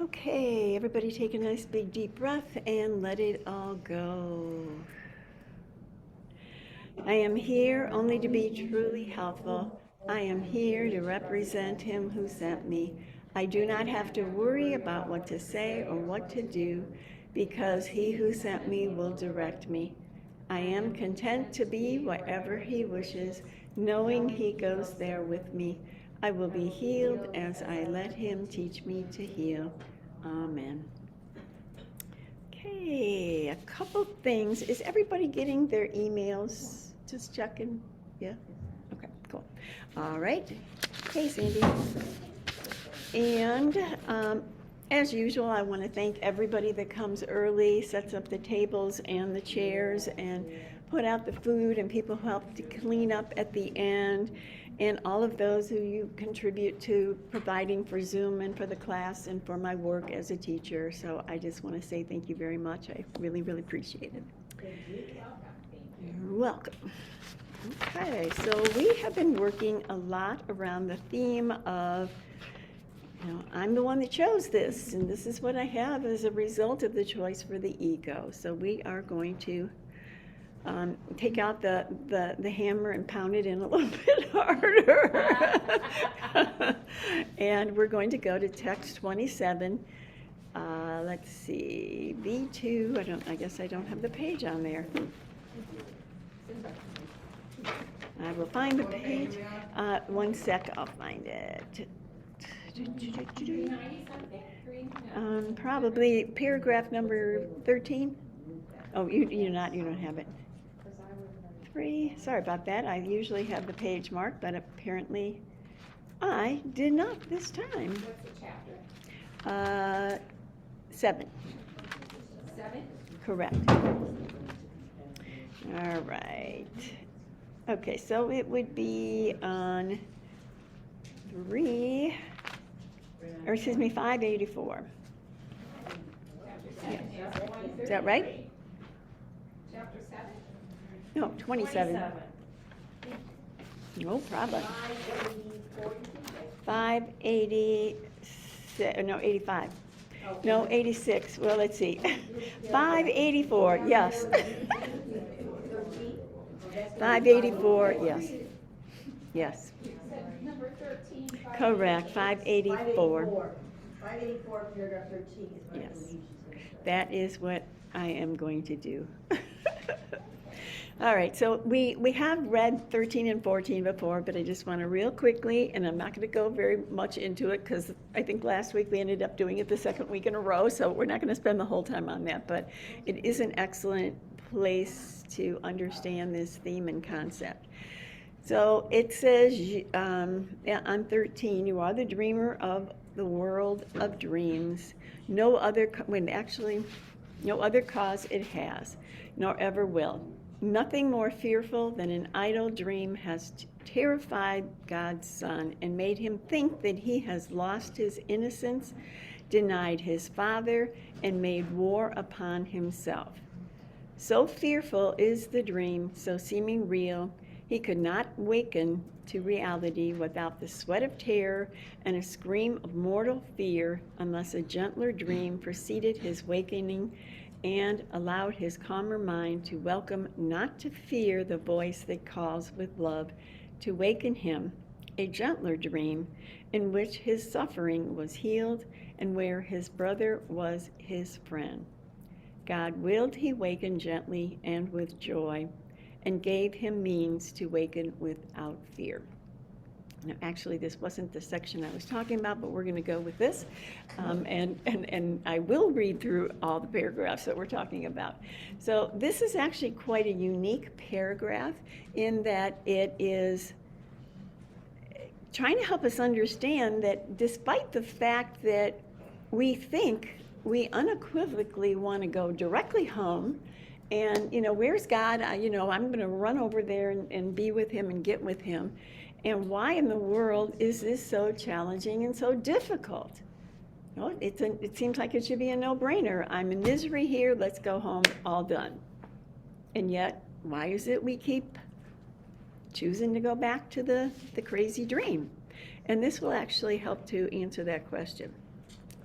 Okay, everybody take a nice big deep breath and let it all go. I am here only to be truly helpful. I am here to represent him who sent me. I do not have to worry about what to say or what to do because he who sent me will direct me. I am content to be whatever he wishes, knowing he goes there with me. I will be healed as I let him teach me to heal. Amen. Okay, a couple things. Is everybody getting their emails? Just checking. Yeah? Okay, cool. All right. Hey, Sandy. And as usual, I want to thank everybody that comes early, sets up the tables and the chairs, and put out the food, and people who help to clean up at the end, and all of those who you contribute to providing for Zoom and for the class and for my work as a teacher. So I just want to say thank you very much. I really, really appreciate it. You're welcome. Okay, so we have been working a lot around the theme of, I'm the one that chose this, and this is what I have as a result of the choice for the ego. So we are going to take out the hammer and pound it in a little bit harder. And we're going to go to text 27. Let's see, B2. I guess I don't have the page on there. I will find the page. One sec, I'll find it. Probably paragraph number 13. Oh, you don't have it. 3. Sorry about that. I usually have the page marked, but apparently I did not this time. What's the chapter? 7. 7? Correct. All right. Okay, so it would be on 584. Yeah. Is that right? Chapter 7? No, 27. No problem. 85. No, 86. Well, let's see. 584, yes. 584, yes. Yes. Number 13. Correct, 584. 584, paragraph 13 is what I Yes. believe she's going to say. That is what I am going to do. All right, so we have read 13 and 14 before, but I just want to real quickly, and I'm not going to go very much into it because I think last week we ended up doing it the second week in a row, so we're not going to spend the whole time on that, but it is an excellent place to understand this theme and concept. So it says on 13, you are the dreamer of the world of dreams. No other cause it has, nor ever will. Nothing more fearful than an idle dream has terrified God's Son and made him think that he has lost his innocence, denied his Father, and made war upon himself. So fearful is the dream, so seeming real, he could not waken to reality without the sweat of terror and a scream of mortal fear unless a gentler dream preceded his wakening and allowed his calmer mind to welcome, not to fear, the voice that calls with love, to waken him, a gentler dream in which his suffering was healed and where his brother was his friend. God willed he waken gently and with joy, and gave him means to waken without fear. Now, actually, this wasn't the section I was talking about, but we're going to go with this. And I will read through all the paragraphs that we're talking about. So this is actually quite a unique paragraph in that it is trying to help us understand that despite the fact that we think we unequivocally want to go directly home, and, where's God? I'm going to run over there and be with him and get with him. And why in the world is this so challenging and so difficult? It seems like it should be a no-brainer. I'm in misery here. Let's go home. All done. And yet, why is it we keep choosing to go back to the crazy dream? And this will actually help to answer that question.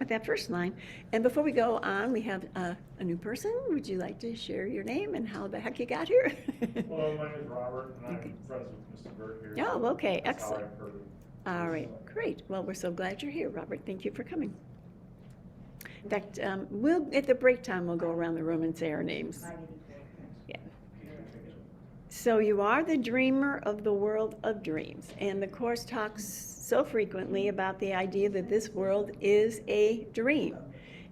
with that first line. And before we go on, we have a new person. Would you like to share your name and how the heck you got here? Well, my name is Robert, and Okay. I'm friends with Mr. Burt here. Oh, so okay, that's how excellent. I've heard of All right, great. Well, we're so glad you're here, Robert. Thank you for coming. In fact, at the break time, we'll go around the room and say our names. 584. Yeah. So you are the dreamer of the world of dreams. And the Course talks so frequently about the idea that this world is a dream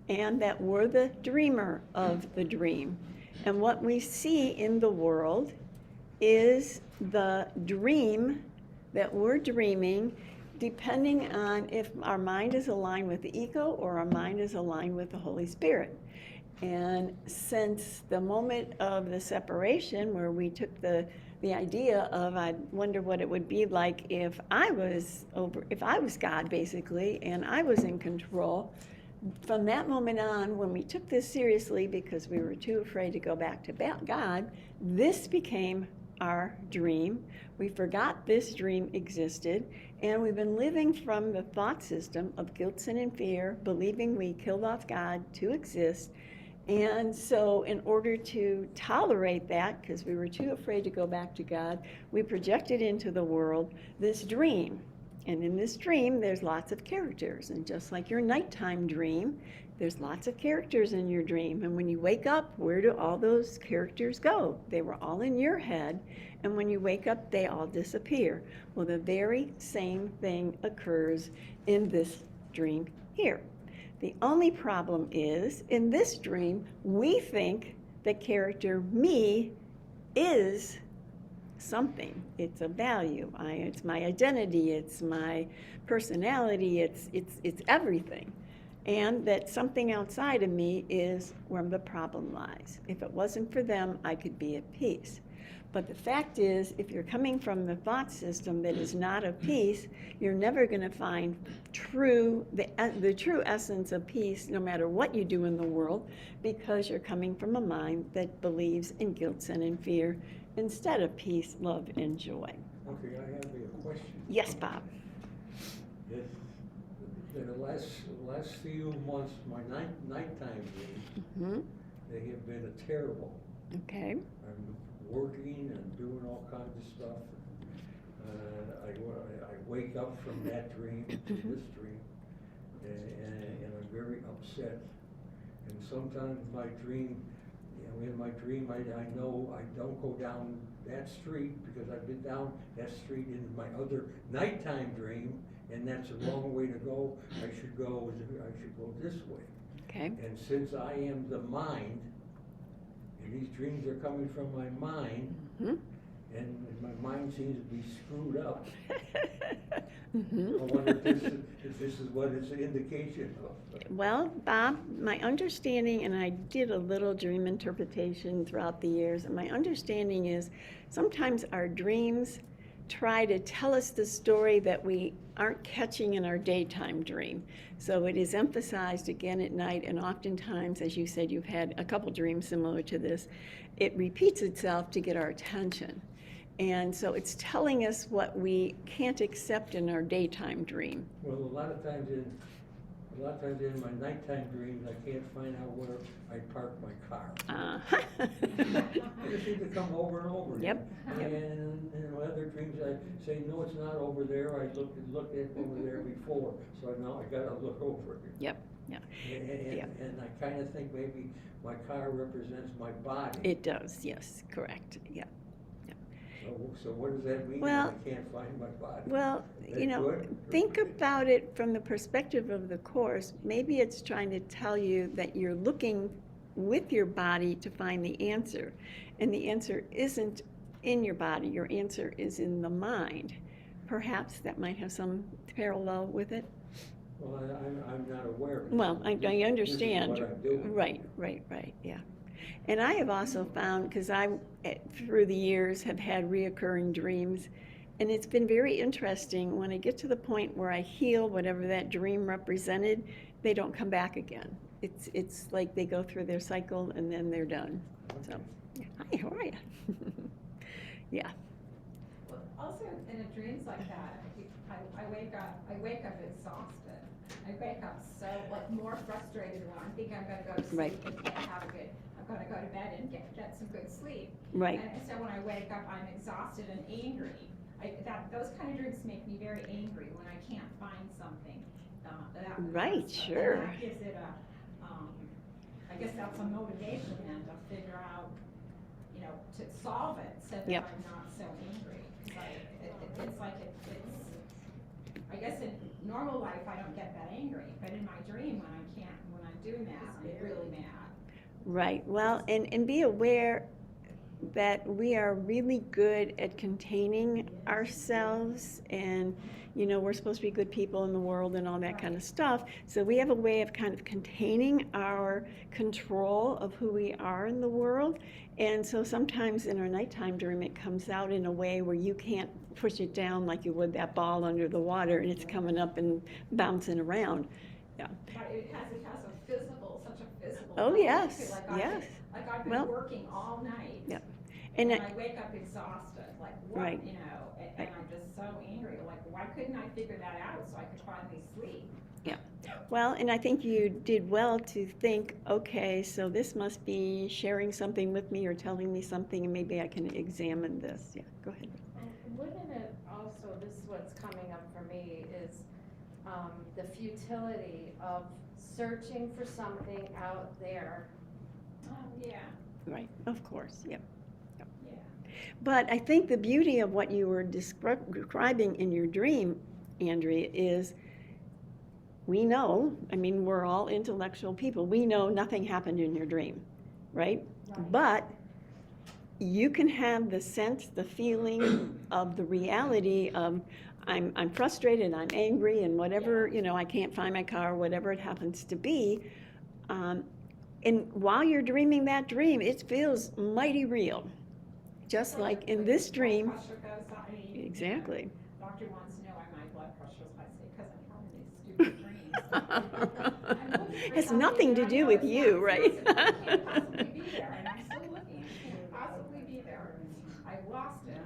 and that we're the dreamer of the dream. And what we see in the world is the dream that we're dreaming, depending on if our mind is aligned with the ego or our mind is aligned with the Holy Spirit. And since the moment of the separation, where we took the idea of, I wonder what it would be like if I was God, basically, and I was in control. From that moment on, when we took this seriously because we were too afraid to go back to God, this became our dream. We forgot this dream existed, and we've been living from the thought system of guilt, sin, and fear, believing we killed off God to exist. And so in order to tolerate that, because we were too afraid to go back to God, we projected into the world this dream. And in this dream, there's lots of characters. And just like your nighttime dream, there's lots of characters in your dream. And when you wake up, where do all those characters go? They were all in your head. And when you wake up, they all disappear. Well, the very same thing occurs in this dream here. The only problem is, in this dream, we think the character me is something. It's a value. It's my identity. It's my personality. It's everything. And that something outside of me is where the problem lies. If it wasn't for them, I could be at peace. But the fact is, if you're coming from the thought system that is not of peace, you're never going to find the true essence of peace, no matter what you do in the world, because you're coming from a mind that believes in guilt, sin, and fear instead of peace, love, and joy. Okay, I have a question. Yes, Bob. If the last few months, my nighttime dreams, Hmm. they have been terrible. Okay. I'm working and doing all kinds of stuff. I wake up from that dream to this dream, and I'm very upset. And sometimes my dream, in my dream, I know I don't go down that street because I've been down that street in my other nighttime dream, and that's the wrong way to go. I should go this way. Okay. And since I am the mind, and these dreams are coming from my mind, Hmm. and my mind seems to be screwed up. Hmm. I wonder if this is what it's an indication of. Well, Bob, my understanding, and I did a little dream interpretation throughout the years, and my understanding is sometimes our dreams try to tell us the story that we aren't catching in our daytime dream. So it is emphasized again at night, and oftentimes, as you said, you've had a couple dreams similar to this, it repeats itself to get our attention. And so it's telling us what we can't accept in our daytime dream. Well, a lot of times in my nighttime dreams, I can't find out where I park my car. I just seem to come over and over. Yep, yep. And in other dreams, I say, no, it's not over there. I looked at it over there before, so now I gotta look over it. Yep, yeah. And I kind of think maybe my car represents my body. It does, yes, correct, yeah. So what does that mean? Well- I can't find my body. Well, That good? think about it from the perspective of the Course. Maybe it's trying to tell you that you're looking with your body to find the answer. And the answer isn't in your body. Your answer is in the mind. Perhaps that might have some parallel with it. Well, I'm not aware of it. Well, I understand. This is what I'm doing. Right, yeah. And I have also found, because I, through the years, have had reoccurring dreams, and it's been very interesting. When I get to the point where I heal whatever that dream represented, they don't come back again. It's like they go through their cycle and then they're done. So, yeah. Hi, how are you? Yeah. Well, also in dreams like that, I wake up exhausted, I wake up so like more frustrated when I think I'm gonna go to Right. sleep and have a good, I'm gonna go to bed and get some good sleep. Right. And so when I wake up, I'm exhausted and angry. Those kind of dreams make me very angry when I can't find something. Right, And sure. that gives it I guess that's a motivation then to figure out, to solve it so that Yep. I'm not so angry. 'Cause it's like it's, I guess in normal life, I don't get that angry, but in my dream, when I'm doing that, I'm really mad. Right. Well, and be aware that we are really good at containing ourselves, and we're supposed to be good people in the world and all that kind of stuff. So we have a way of kind of containing our control of who we are in the world. And so sometimes in our nighttime dream it comes out in a way where you can't push it down like you would that ball under the water, and it's coming up and bouncing around. Yeah. But it has such a physical. Oh, element yes, to it. yes. Like I've been Well, working all night. Yep. And And I wake up exhausted, like what, Right. and Right. I'm just so angry, like why couldn't I figure that out so I could finally sleep? Well, and I think you did well to think, okay, so this must be sharing something with me or telling me something, and maybe I can examine this. Yeah, go ahead. And wouldn't it also, this is what's coming up for me, is the futility of searching for something out there. Oh, yeah, Right, of course, yep. yeah. But I think the beauty of what you were describing in your dream, Andrea, is we know, we're all intellectual people, we know nothing happened in your dream, right? Right. But you can have the sense, the feeling of the reality of I'm frustrated, I'm angry, and whatever, I can't find my car, whatever it happens to be. And while you're dreaming that dream, it feels mighty real. Just like in this dream. Blood pressure goes up, Exactly. Doctor wants to know why my blood pressure is high, because I'm having these stupid dreams. Has nothing to do with you, right? It can't possibly be there, and I'm still looking, it can't possibly be there. I lost it.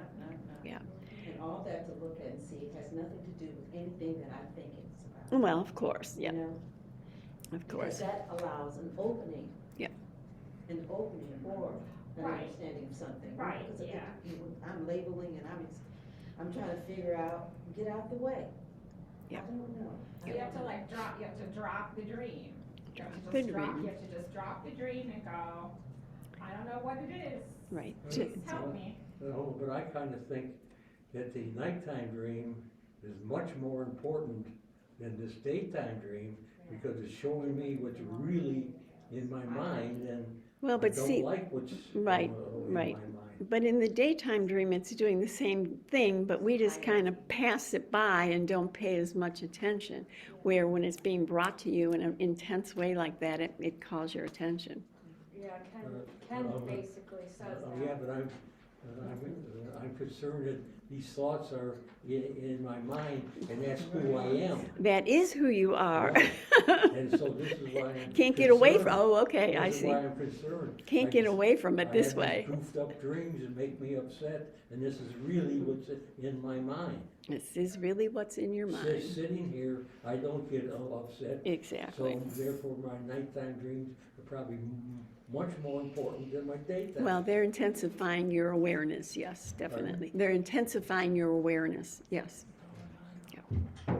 Yeah. And all that to look at and see, it has nothing to do with anything that I think it's about. Well, of course, yeah, You know? of Because course. that allows an opening. Yeah. An opening for an Right. understanding of something. Right, Because I think, yeah. I'm labeling and I'm trying to figure out, get out the way. Yeah. I don't know. So you have to drop the dream. You have to the just dream. You have to just drop the dream and go, I don't know what it is. Right. Please help me. No, but I kind of think that the nighttime dream is much more important than this daytime dream, because it's showing me what's really in my mind, and Well, I but don't see, like what's right, in right. my mind. but in the daytime dream, it's doing the same thing, but we just kind of pass it by and don't pay as much attention. Where when it's being brought to you in an intense way like that, it calls your attention. Yeah, Ken basically says Yeah, that. but I'm concerned that these thoughts are in my mind, and that's who I am. That is who you are. And so this is why I'm Can't get away from, concerned. oh, okay, I This is see. why I'm concerned. Can't get away from it this I way. have these goofed up dreams that make me upset, and this is really what's in my mind. This is really what's in your mind. Sitting here, I don't get upset. Exactly. So therefore, my nighttime dreams are probably much more important than my daytime. Well, they're intensifying your awareness, yes, definitely. They're intensifying your awareness, yes. Yeah.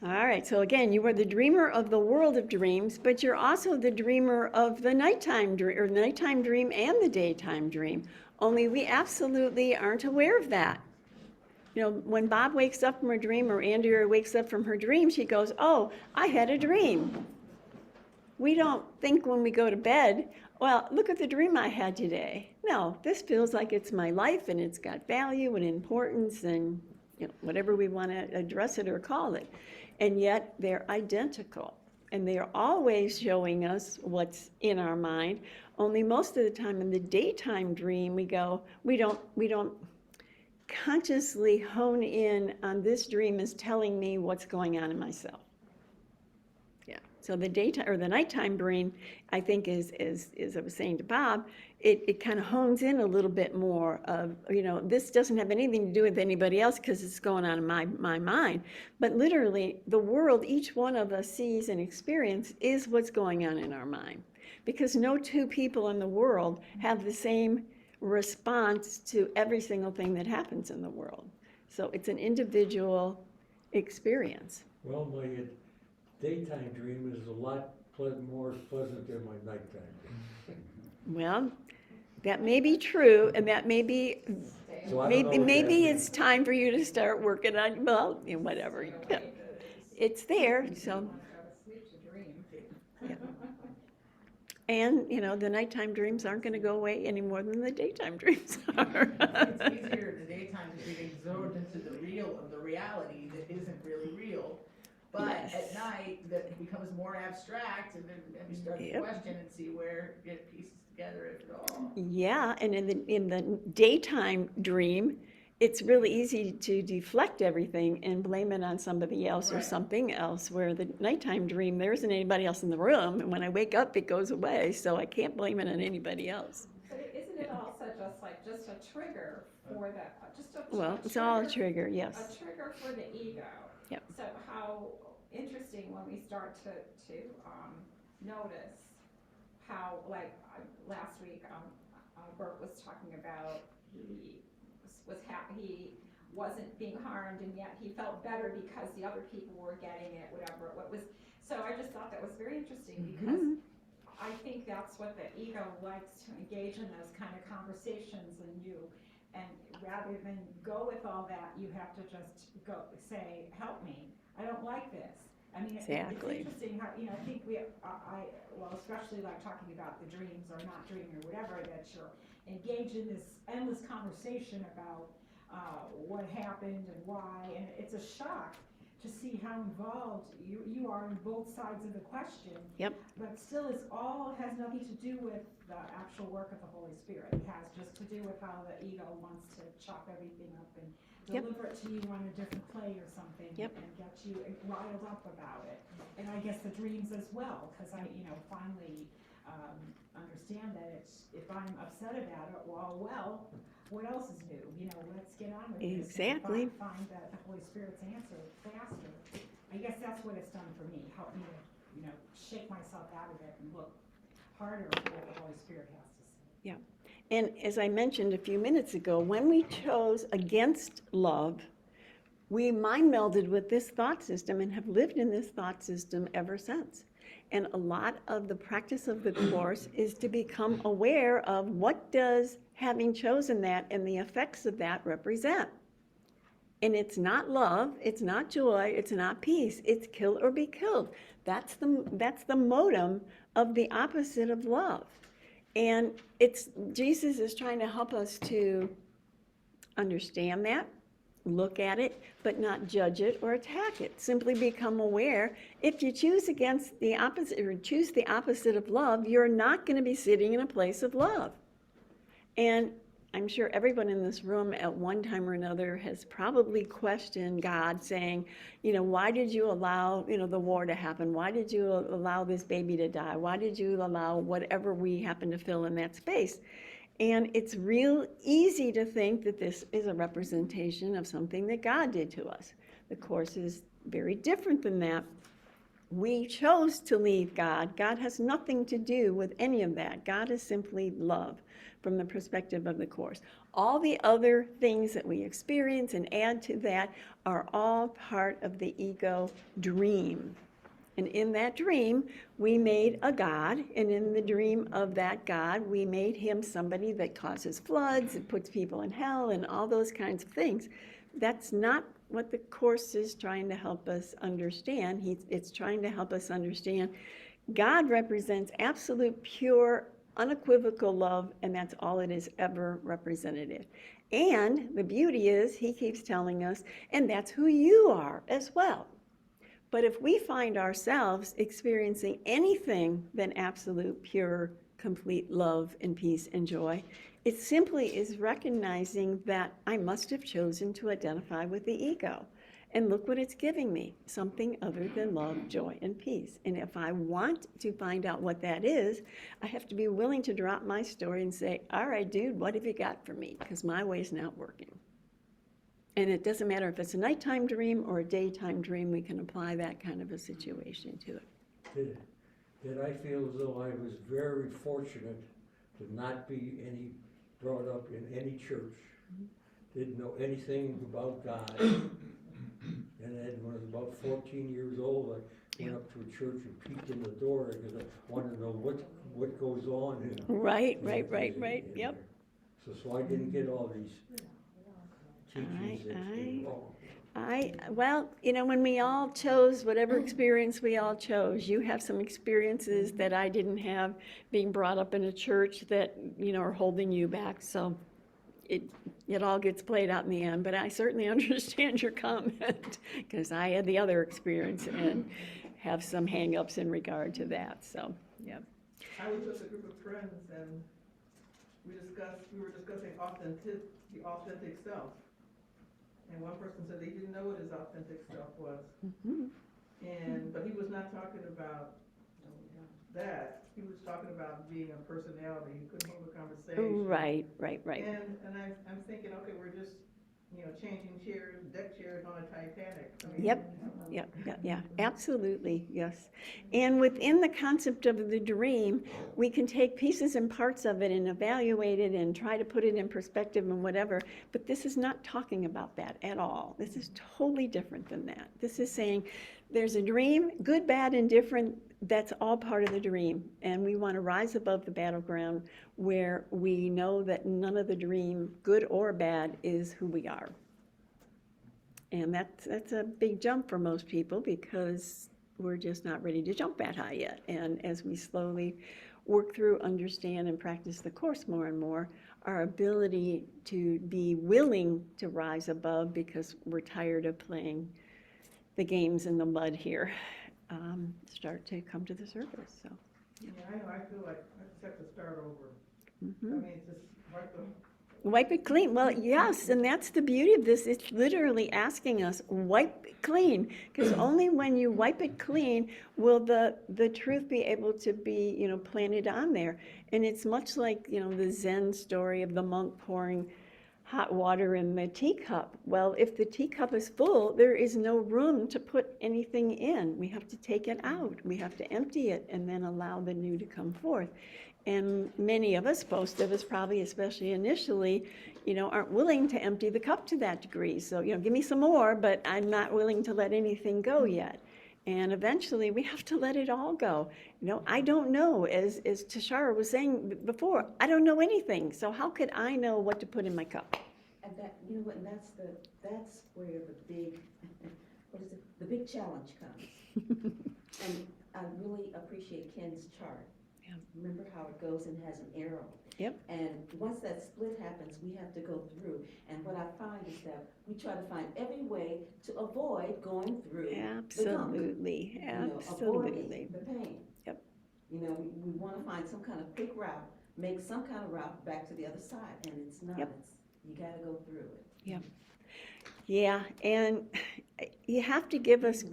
All right, so again, you are the dreamer of the world of dreams, but you're also the dreamer of the nighttime dream, or the nighttime dream and the daytime dream. Only we absolutely aren't aware of that. When Bob wakes up from a dream, or Andrea wakes up from her dream, she goes, oh, I had a dream. We don't think when we go to bed, well, look at the dream I had today. No, this feels like it's my life, and it's got value and importance and whatever we want to address it or call it. And yet they're identical, and they're always showing us what's in our mind. Only most of the time in the daytime dream we don't consciously hone in on this dream is telling me what's going on in myself. Yeah, so the daytime or the nighttime dream, I think is I was saying to Bob, it kind of hones in a little bit more of, this doesn't have anything to do with anybody else because it's going on in my mind. But literally, the world each one of us sees and experience is what's going on in our mind. Because no two people in the world have the same response to every single thing that happens in the world. So it's an individual experience. Well, my daytime dream is a lot more pleasant than my nighttime dream. Well, that may be true, and that may be, So I don't know what that maybe means. it's time for you to start working on, well, whatever. Yeah. It's there, so, Go to sleep to dream. yeah. And, the nighttime dreams aren't gonna go away any more than the daytime dreams are. It's easier in the daytime to be absorbed into the real of the reality that isn't really real. But Yes. at night, that becomes more abstract, and then we start to Yep. question and see where it pieces together, if at all. Yeah, and in the daytime dream, it's really easy to deflect everything and blame it on somebody else or Right. something else, where the nighttime dream, there isn't anybody else in the room, and when I wake up, it goes away, so I can't blame it on anybody else. But isn't it also just a trigger for the, just a Well, a it's all a trigger? trigger, yes. A trigger for the ego. Yep. So how interesting when we start to notice how, like, last week, Bert was talking about he wasn't being harmed, and yet he felt better because the other people were getting it, whatever it was. So I just thought that was very interesting because Mhm. I think that's what the ego likes, to engage in those kind of conversations, and rather than go with all that, you have to just go say, help me, I don't like this. I mean, Exactly. it's interesting how, I think well, especially like talking about the dreams or not dreaming or whatever, that you're engaged in this endless conversation about what happened and why, and it's a shock to see how involved you are in both sides of the question. Yep. But still, has nothing to do with the actual work of the Holy Spirit. It has just to do with how the ego wants to chop everything up and Yep. deliver it to you on a different plate or something. Yep. And get you riled up about it. And I guess the dreams as well, because I, finally understand that if I'm upset about it, well, what else is new? Let's get on with this. Exactly. And find the Holy Spirit's answer faster. I guess that's what it's done for me. Help me to, shake myself out of it and look harder at what the Holy Spirit has to say. Yeah. And as I mentioned a few minutes ago, when we chose against love, we mind melded with this thought system and have lived in this thought system ever since. And a lot of the practice of the Course is to become aware of what does having chosen that and the effects of that represent. And it's not love, it's not joy, it's not peace, it's kill or be killed. That's the modem of the opposite of love. And Jesus is trying to help us to understand that, look at it, but not judge it or attack it. Simply become aware. If you choose against the opposite, or choose the opposite of love, you're not going to be sitting in a place of love. And I'm sure everyone in this room at one time or another has probably questioned God, saying, why did you allow, the war to happen? Why did you allow this baby to die? Why did you allow whatever we happen to fill in that space? And it's real easy to think that this is a representation of something that God did to us. The Course is very different than that. We chose to leave God. God has nothing to do with any of that. God is simply love from the perspective of the Course. All the other things that we experience and add to that are all part of the ego dream. And in that dream, we made a God, and in the dream of that God, we made him somebody that causes floods and puts people in hell and all those kinds of things. That's not what the Course is trying to help us understand. It's trying to help us understand God represents absolute, pure, unequivocal love, and that's all it is ever represented. And the beauty is, he keeps telling us, and that's who you are as well. But if we find ourselves experiencing anything than absolute, pure, complete love and peace and joy, it simply is recognizing that I must have chosen to identify with the ego. And look what it's giving me, something other than love, joy, and peace. And if I want to find out what that is, I have to be willing to drop my story and say, all right, dude, what have you got for me? Because my way's not working. And it doesn't matter if it's a nighttime dream or a daytime dream, we can apply that kind of a situation to it. Did I feel as though I was very fortunate to not be brought up in any church, didn't know anything about God. And then when I was about 14 years old, I went up to a church and peeked in the door because I wanted to know what goes on. Right. Yep. So I didn't get all these teachings that's wrong. Well, when we all chose whatever experience we all chose, you have some experiences that I didn't have being brought up in a church that, are holding you back. So it all gets played out in the end, but I certainly understand your comment because I had the other experience and have some hang-ups in regard to that, so, yeah. I was with a group of friends and we were discussing the authentic self. And one person said he didn't know what his authentic self was. But he was not talking about that. He was talking about being a personality. He couldn't hold a conversation. Right. And I'm thinking, okay, we're just, changing chairs, deck chairs on a Titanic. I mean, Yeah, absolutely, yes. And within the concept of the dream, we can take pieces and parts of it and evaluate it and try to put it in perspective and whatever, but this is not talking about that at all. This is totally different than that. This is saying there's a dream, good, bad, and different, that's all part of the dream. And we want to rise above the battleground where we know that none of the dream, good or bad, is who we are. And that's a big jump for most people because we're just not ready to jump that high yet. And as we slowly work through, understand, and practice the Course more and more, our ability to be willing to rise above because we're tired of playing the games in the mud here start to come to the surface. So. Yeah, I know. I feel like I just have to start over. I mean, it's just wipe it clean. Well, yes, and that's the beauty of this. It's literally asking us, wipe it clean, because only when you wipe it clean will the truth be able to be, planted on there. And it's much like, the Zen story of the monk pouring hot water in the teacup. Well, if the teacup is full, there is no room to put anything in. We have to take it out. We have to empty it and then allow the new to come forth. And many of us, most of us probably, especially initially, aren't willing to empty the cup to that degree. So, give me some more, but I'm not willing to let anything go yet. And eventually we have to let it all go. I don't know, as Tashara was saying before, I don't know anything. So how could I know what to put in my cup? And that, and that's where the big, the big challenge comes. And I really appreciate Ken's chart. Yeah. Remember how it goes and has an arrow. Yep. And once that split happens, we have to go through. And what I find is that we try to find every way to avoid going through Absolutely. the gunk, Absolutely. avoiding the pain. Yep. We want to find some kind of quick route, make some kind of route back to the other side, and it's not. Yep. You got to go through it. Yeah, and you have to give us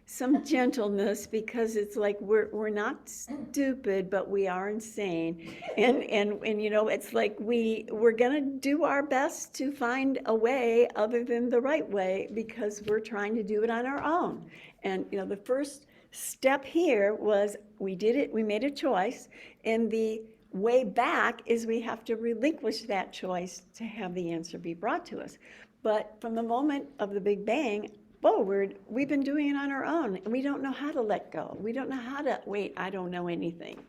some gentleness because it's like we're not stupid, but we are insane, and it's like we're gonna do our best to find a way other than the right way because we're trying to do it on our own. And the first step here was we did it, we made a choice, and the way back is we have to relinquish that choice to have the answer be brought to us. But from the moment of the Big Bang forward, we've been doing it on our own, and we don't know how to let go. We don't know how to, wait, I don't know anything.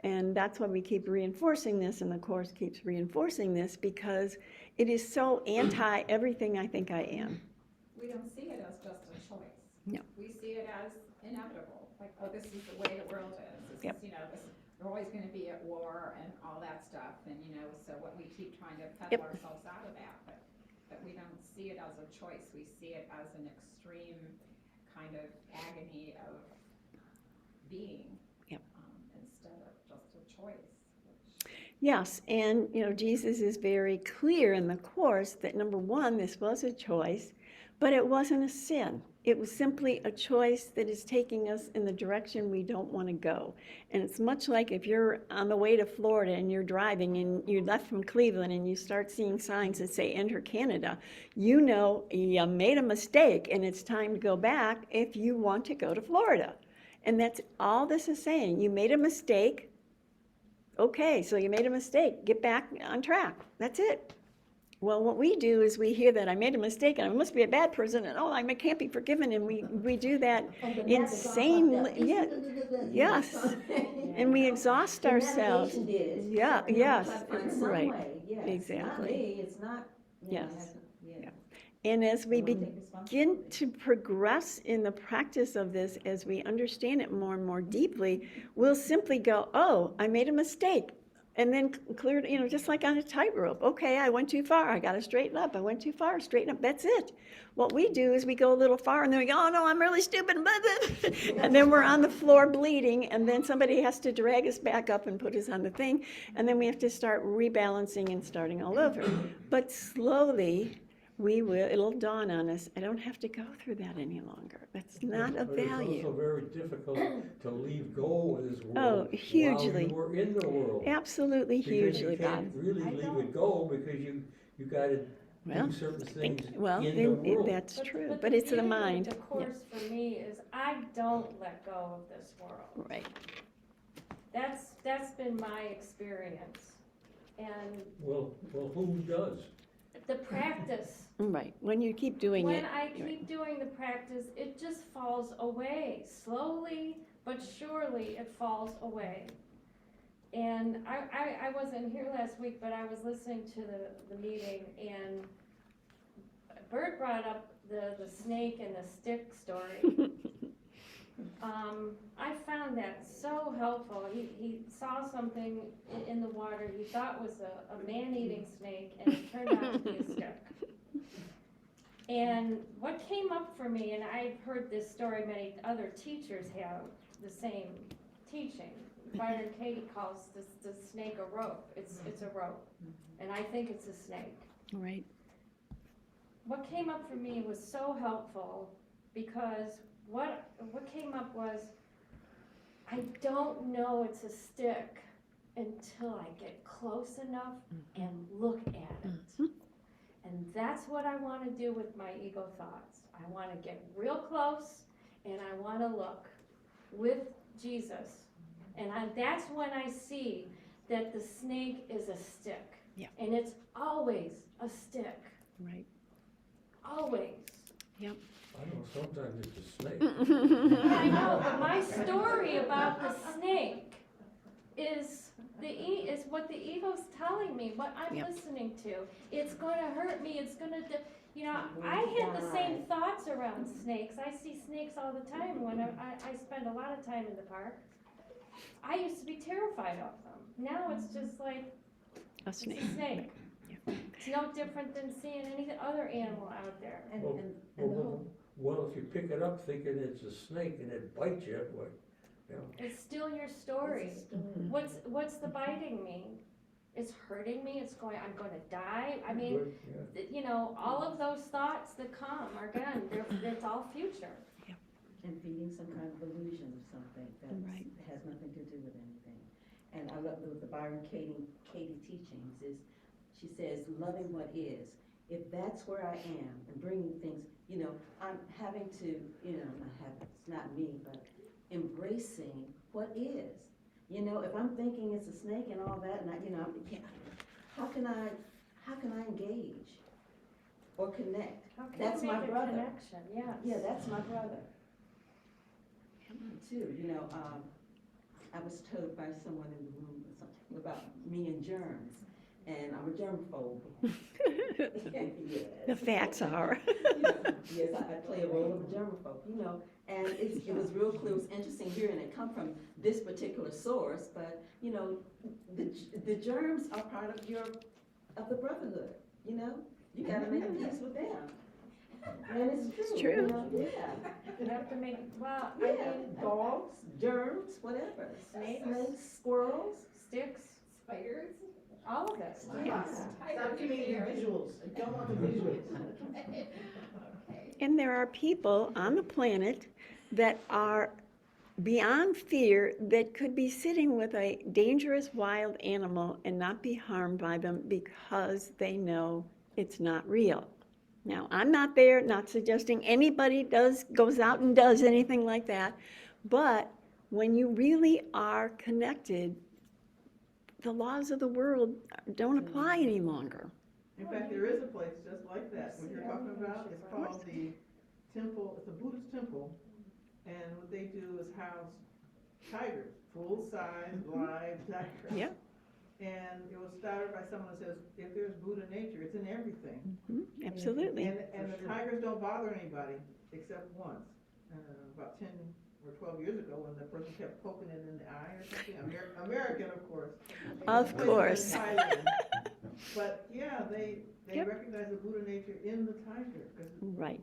And that's why we keep reinforcing this, and the Course keeps reinforcing this, because it is so anti everything I think I am. We don't see it as just a choice. No. We see it as inevitable, like, oh, this is the way the world is. This is, we're always going to be at war and all that stuff, and, so what we keep trying to pedal ourselves out of that, but we don't see it as a choice. We see it as an extreme kind of agony of being instead of just a choice. Yes, and Jesus is very clear in the Course that number one, this was a choice, But it wasn't a sin. It was simply a choice that is taking us in the direction we don't want to go. And it's much like if you're on the way to Florida and you're driving and you left from Cleveland and you start seeing signs that say enter Canada, you know you made a mistake and it's time to go back if you want to go to Florida. And that's all this is saying. You made a mistake. Okay, so you made a mistake. Get back on track. That's it. Well, what we do is we hear that I made a mistake and I must be a bad person and oh, I can't be forgiven, and we do that And the map is all fucked insanely. up. Yeah, yes, and we exhaust The ourselves. navigation did it. Yeah, So, yes, try to find some right, way, yes. exactly. Not me, it's not, you know, Yes. yeah. And as we I wanna take begin responsibility. to progress in the practice of this, as we understand it more and more deeply, we'll simply go, oh, I made a mistake. And then clear, just like on a tightrope. Okay, I went too far. I got to straighten up. I went too far. Straighten up. That's it. What we do is we go a little far and then we go, oh no, I'm really stupid. And then we're on the floor bleeding. And then somebody has to drag us back up and put us on the thing. And then we have to start rebalancing and starting all over. But slowly, it'll dawn on us, I don't have to go through that any longer. That's not a But it's also value. very difficult to leave go of this Oh, world hugely. while you were in the world. Absolutely Because hugely, you can't Bob. really I leave don't- it go because you gotta Well, do certain things Well, in the then world. that's true, But but the it's the beauty of mind. The course for me is I don't let go of this world. Right. That's been my experience. And Well, who does? the practice, Right. When you keep doing it. when I keep doing the practice, it just falls away. Slowly but surely it falls away. And I wasn't here last week, but I was listening to the meeting, and Bert brought up the snake and the stick story. I found that so helpful. He saw something in the water he thought was a man-eating snake, and it turned out to be a stick. And what came up for me, and I've heard this story, many other teachers have the same teaching. Byron Katie calls the snake a rope. It's a rope, and I think it's a snake. Right. What came up for me was so helpful, because what came up was, I don't know it's a stick until I get close enough and look at it. And that's what I want to do with my ego thoughts. I want to get real close and I want to look with Jesus. And that's when I see that the snake is a stick. Yeah. And it's always a stick. Right. Always. I know, sometimes it's a snake. I know, but my story about the snake is what the ego's telling me, what I'm Yep. listening to. It's gonna hurt me, it's gonna, I had the same thoughts around snakes. I see snakes all the time when I spend a lot of time in the park. I used to be terrified of them. Now it's just like, A it's snake. a snake. It's no different than seeing any other animal out there. And, Well, and, and the whole, Well, if you pick it up thinking it's a snake and it bites you, what, It's still your story. What's the biting mean? It's hurting me, it's going, I'm gonna die. I mean, all of those thoughts that come are gone, it's all future. and feeding some kind of illusion of something that Right. has nothing to do with anything. And I love the Byron Katie teachings is, she says, loving what is. If that's where I am and bringing things, I'm having to, it's not me, but embracing what is. If I'm thinking it's a snake and all that, and how can I engage or connect? How can That's you my make a brother. connection? Yes. Yeah, that's my brother. Too, I was told by someone in the room something about me and germs, and I'm a germphobe. Yes. The facts are. Yes, I play a role of a germaphobe, and it was real clear, it was interesting hearing it come from this particular source, but, the germs are part of the brotherhood, you gotta make peace with them. And it's true. true. Yeah. You have to make, well, I Yeah, mean, dogs, germs, whatever. Snakes. Squirrels. sticks, Spiders? all of it. Yeah. Stop giving me the visuals, I don't want the visuals. Okay. And there are people on the planet that are beyond fear that could be sitting with a dangerous wild animal and not be harmed by them because they know it's not real. Now, I'm not there, not suggesting anybody goes out and does anything like that, but when you really are connected, the laws of the world don't apply any longer. In fact, there is a place just like that, what you're talking about, it's called the temple, it's a Buddhist temple, and what they do is house tigers, full-size, live tigers. Yeah. And it was started by someone that says, if there's Buddha nature, it's in everything. Absolutely. And the tigers don't bother anybody, except once, about 10 or 12 years ago, when the person kept poking it in the eye or something. American, of course. Of course. In Thailand. But yeah, they Yep. recognize the Buddha nature in the tiger. 'Cause Right.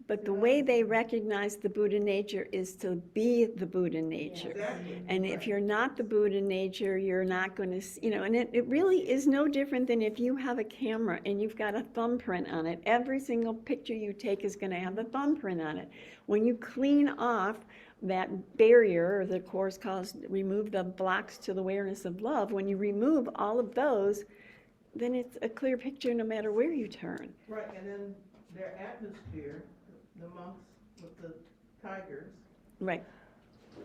But the way they recognize the Buddha nature is to be the Buddha nature. Exactly. And if you're not the Buddha nature, you're not going to, and it really is no different than if you have a camera and you've got a thumbprint on it. Every single picture you take is going to have a thumbprint on it. When you clean off that barrier, or the Course calls, remove the blocks to the awareness of love, when you remove all of those, then it's a clear picture no matter where you turn. Right, and then their atmosphere, the monks with the tigers, Right.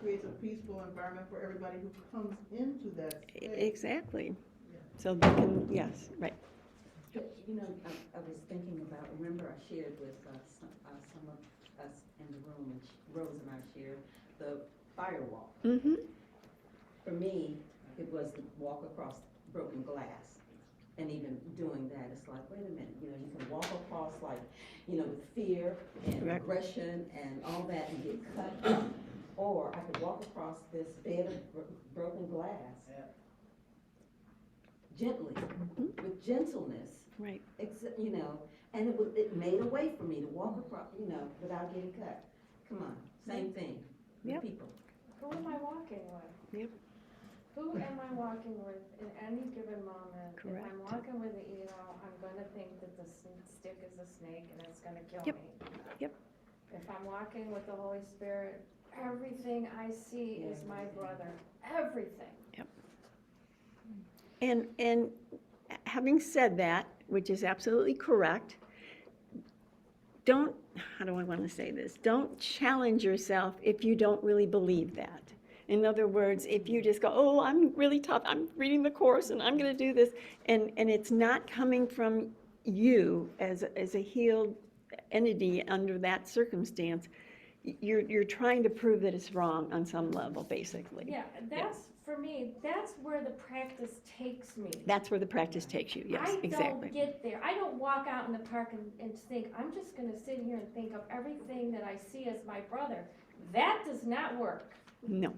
creates a peaceful environment for everybody who comes into that space. Exactly. So they can, yes, right. You know, I was thinking about, remember I shared with some of us in the room, and Rose and I shared the firewall. Mm-hmm. For me, it was the walk across broken glass. And even doing that, it's like, wait a minute, you can walk across like, with fear and Correct. aggression and all that and get cut. Or I could walk across this bed of broken glass gently, with gentleness. Right. And it made a way for me to walk across, without getting cut. Come on, same thing with Yep. people. Who am I walking with? Yep. Who am I walking with in any given moment? If Correct. I'm walking with the ego, I'm gonna think that the stick is a snake and it's gonna kill Yep. me. Yep. If I'm walking with the Holy Spirit, everything I see is my brother, everything. And having said that, which is absolutely correct, how do I want to say this? Don't challenge yourself if you don't really believe that. In other words, if you just go, oh, I'm really tough, I'm reading the Course and I'm going to do this, and it's not coming from you as a healed entity under that circumstance, you're trying to prove that it's wrong on some level, basically. Yeah, for me, that's where the practice takes me. That's where the practice takes you, yes, exactly. I don't get there. I don't walk out in the park and think, I'm just gonna sit here and think of everything that I see as my brother. That does not work. No.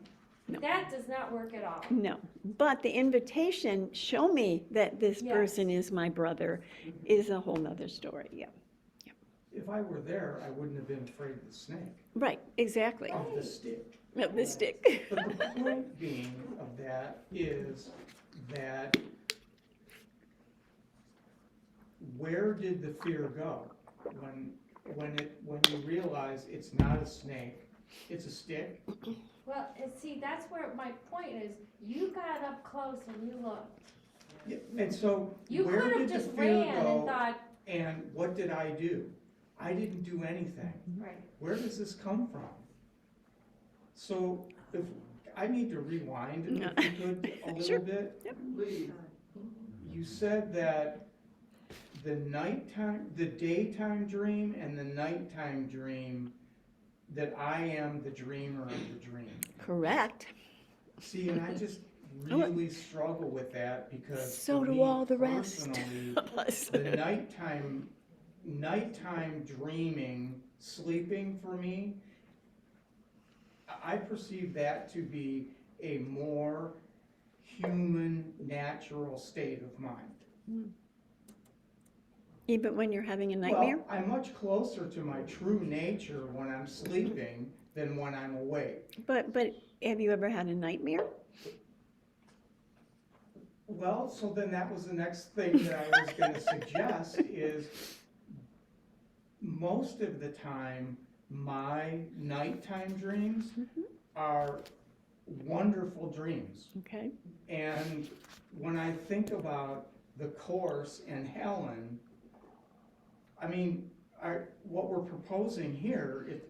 No. That does not work at all. No, but the invitation, show me that this Yes. person is my brother, is a whole nother story, yeah. If I were there, I wouldn't have been afraid of the snake, Right, exactly. of the stick. No, the stick. But the point being of that is that where did the fear go when you realize it's not a snake, it's a stick? Well, and see, that's where my point is. You got up close and you looked. Yeah, and so You where could have did the just fear ran and go? thought, And what did I do? I didn't do anything. right. Where does this come from? So if I need to rewind it, if you could, a little Sure. bit. Please. You said that the daytime dream and the nighttime dream, that I am the dreamer of the dream. Correct. See, and I just really struggle with that because So for do me all the rest personally, of us. the nighttime dreaming, sleeping for me, I perceive that to be a more human, natural state of mind. Even when you're having a nightmare? Well, I'm much closer to my true nature when I'm sleeping than when I'm awake. But have you ever had a nightmare? Well, so then that was the next thing that I was gonna suggest is most of the time, my nighttime dreams are wonderful dreams. Okay, And when I think about the Course and Helen, I mean, what we're proposing here,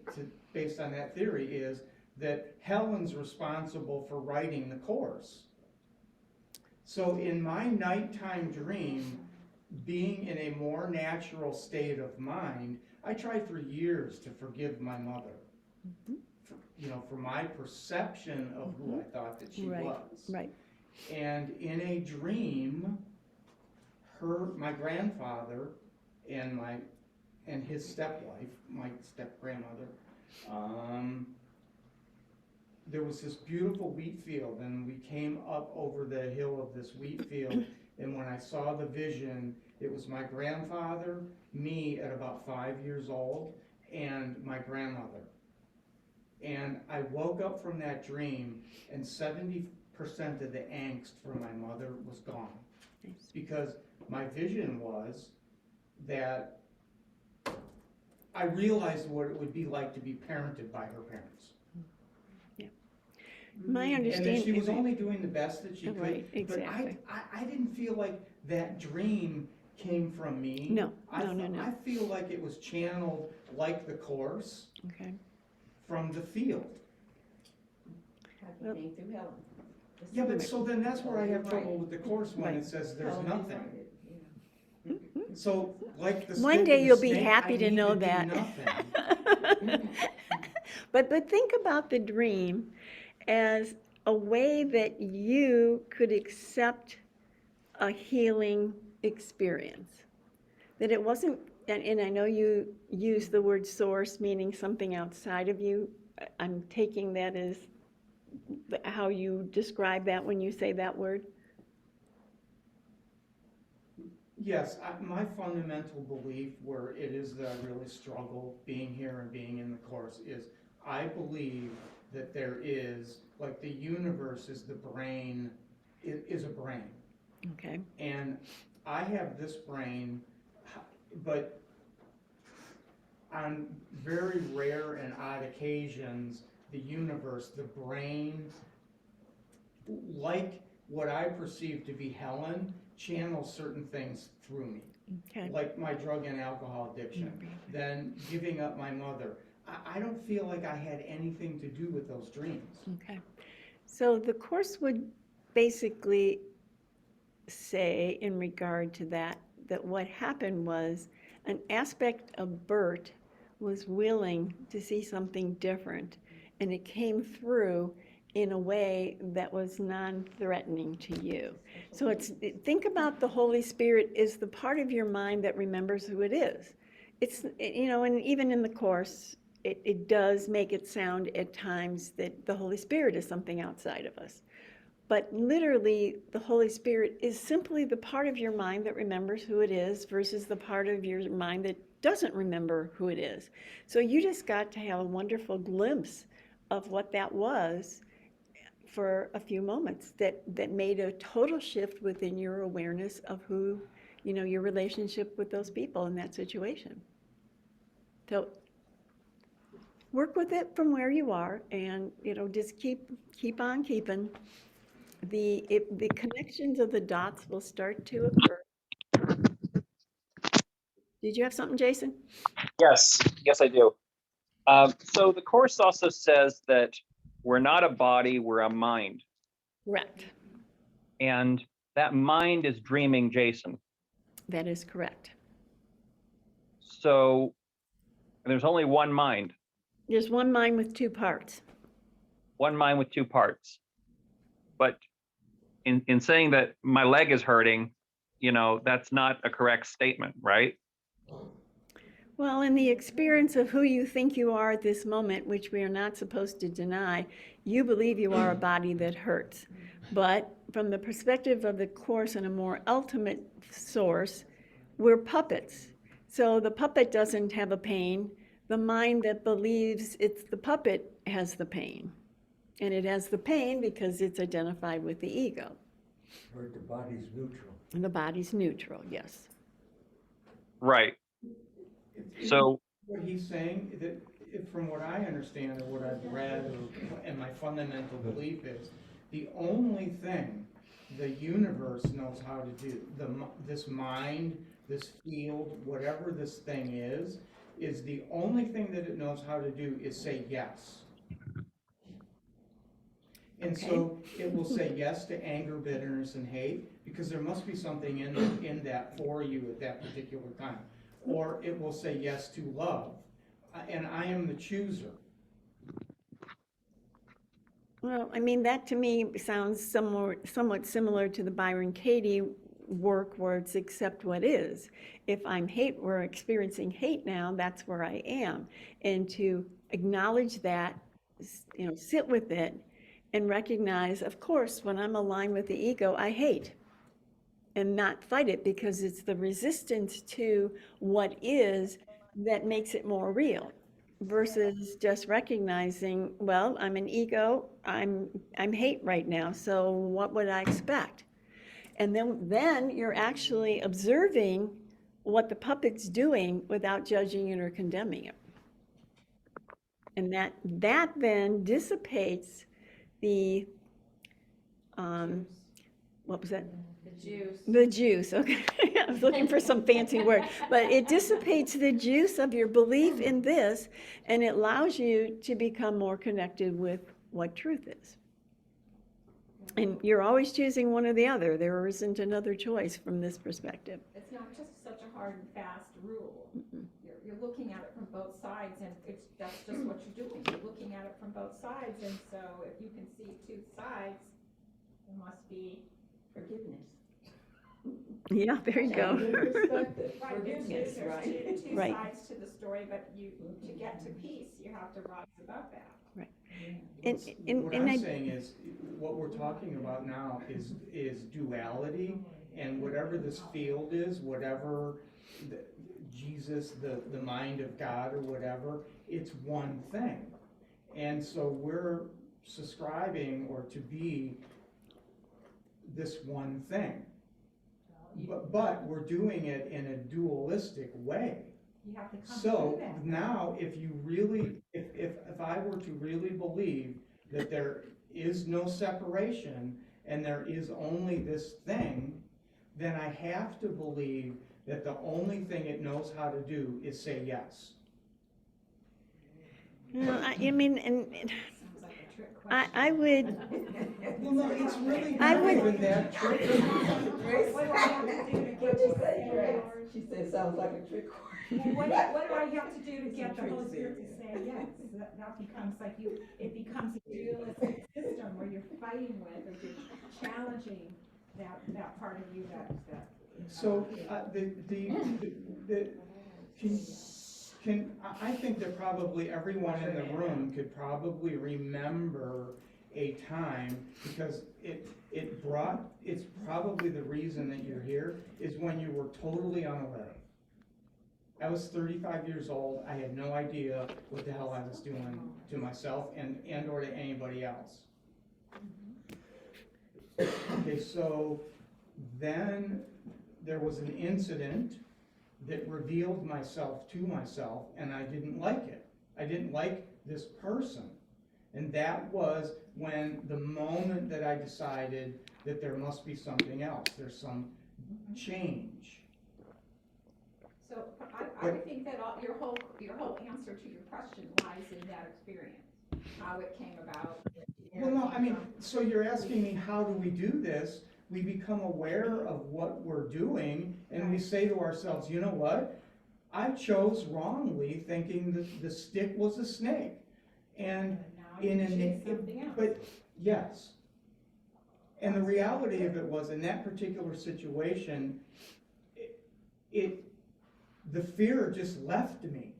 based on that theory, is that Helen's responsible for writing the Course. So in my nighttime dream, being in a more natural state of mind, I tried for years to forgive my mother. For my perception of who I thought that she right, was. right. And in a dream, my grandfather and his stepwife, my step-grandmother, there was this beautiful wheat field, and we came up over the hill of this wheat field, and when I saw the vision, it was my grandfather, me at about 5 years old, and my grandmother. And I woke up from that dream, and 70% of the angst from my mother was gone. Nice. Because my vision was that I realized what it would be like to be parented by her parents. My And understanding. that she was only doing the best that she could. Right, exactly. But I didn't feel like that dream came from me. No. I feel like it was channeled like the Course Okay. from the field. How he came through Helen. Yeah, but so then that's where I have trouble with the Course when it says there's Helen nothing. decided, So like the One stick day and the you'll be snake, happy I to need know do that. nothing. But think about the dream as a way that you could accept a healing experience. That it wasn't, and I know you use the word source, meaning something outside of you. I'm taking that as how you describe that when you say that word. Yes, my fundamental belief, where it is that I really struggle being here and being in the Course, is I believe that there is, like the universe is the brain, is a brain. Okay. And I have this brain, but on very rare and odd occasions, the universe, the brain, like what I perceive to be Helen, channels certain things through me. Okay. Like my drug and alcohol addiction, then giving up my mother. I don't feel like I had anything to do with those dreams. Okay. So the Course would basically say, in regard to that what happened was an aspect of Bert was willing to see something different, and it came through in a way that was non-threatening to you. So think about the Holy Spirit is the part of your mind that remembers who it is. It's, and even in the Course, it does make it sound at times that the Holy Spirit is something outside of us. But literally, the Holy Spirit is simply the part of your mind that remembers who it is versus the part of your mind that doesn't remember who it is. So you just got to have a wonderful glimpse of what that was for a few moments that made a total shift within your awareness of who, your relationship with those people in that situation. So work with it from where you are, and just keep on keeping. The connections of the dots will start to occur. Did you have something, Jason? Yes, I do. So the Course also says that we're not a body, we're a mind. Correct. And that mind is dreaming Jason. That is correct. So there's only one mind. There's one mind with two parts. One mind with two parts. But in saying that my leg is hurting, that's not a correct statement, right? Well, in the experience of who you think you are at this moment, which we are not supposed to deny, you believe you are a body that hurts. But from the perspective of the Course and a more ultimate source, we're puppets. So the puppet doesn't have a pain. The mind that believes it's the puppet has the pain. And it has the pain because it's identified with the ego. Or the body's neutral. And the body's neutral, yes. Right. So, What he's saying, that from what I understand or what I've read, and my fundamental belief is, the only thing the universe knows how to do, this mind, this field, whatever this thing is the only thing that it knows how to do is say yes. And so it will say yes to anger, bitterness, and hate, because there must be something in that for you at that particular time. Or it will say yes to love, and I am the chooser. Well, I mean, that to me sounds somewhat similar to the Byron Katie work where it's accept what is. If we're experiencing hate now, that's where I am. And to acknowledge that, sit with it and recognize, of course, when I'm aligned with the ego, I hate and not fight it, because it's the resistance to what is that makes it more real. Versus just recognizing, well, I'm an ego, I'm hate right now, so what would I expect? And then you're actually observing what the puppet's doing without judging it or condemning it. And that then dissipates the, what was that? The juice, okay. I was looking for some fancy word. But it dissipates the juice of your belief in this, and it allows you to become more connected with what truth is. And you're always choosing one or the other. There isn't another choice from this perspective. It's not just such a hard and fast rule. You're looking at it from both sides, and that's just what you're doing. You're looking at it from both sides, and so if you can see two sides, there must be Forgiveness. Yeah, there you go. Perspective. right. Forgiveness, There's right? two Right. sides to the story, but to get to peace, you have to rise above that. Right. What I'm saying is, what we're talking about now is duality, and whatever this field is, whatever Jesus, the mind of God or whatever, it's one thing. And so we're subscribing or to be this one thing. But we're doing it in a dualistic way. You have to come So through that. now, if you really, if I were to really believe that there is no separation and there is only this thing, then I have to believe that the only thing it knows how to do is say yes. No, I mean, and Sounds like a trick question. I would, Well, no, it's really I not would- even that tricky. What do I have to do to get you to say yes? She said, sounds like a trick question. What do I have to do to get the Holy Spirit to say yes? That becomes like it becomes a dualistic system where you're fighting with, or you're challenging that part of you that. So, I think that probably everyone in the room could probably remember a time, because it's probably the reason that you're here, is when you were totally unaware. I was 35 years old, I had no idea what the hell I was doing to myself and or to anybody else. Okay, so then there was an incident that revealed myself to myself, and I didn't like it. I didn't like this person. And that was when the moment that I decided that there must be something else, there's some change. So I think that your whole answer to your question lies in that experience, how it came about. Well, no, I mean, so you're asking me, how do we do this? We become aware of what we're doing, and we say to ourselves, you know what? I chose wrongly, thinking that the stick was a snake. And but yes. And the reality of it was, in that particular situation, the fear just left me.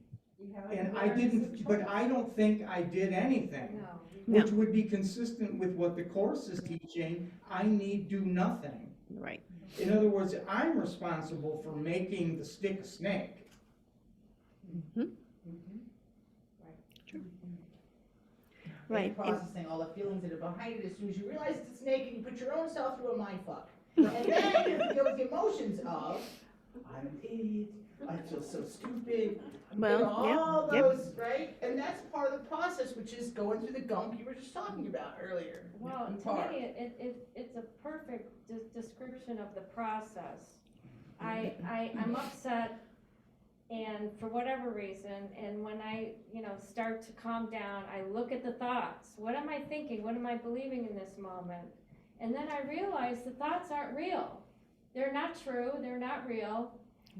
And I didn't, but I don't think I did anything. No. Which would be consistent with what the Course is teaching. I need do nothing. right. In other words, I'm responsible for making the stick a snake. Right. And processing all the feelings that are behind it as soon as you realize it's a snake, and you put your own self through a mind fuck. And then you feel the emotions of, I'm an idiot, I feel so stupid. Well, And all yeah, yep. those, right? And that's part of the process, which is going through the gunk you were just talking about earlier. Well, in to part. me, it's a perfect description of the process. I'm upset, and for whatever reason, and when I, start to calm down, I look at the thoughts. What am I thinking? What am I believing in this moment? And then I realize the thoughts aren't real. They're not true, they're not real.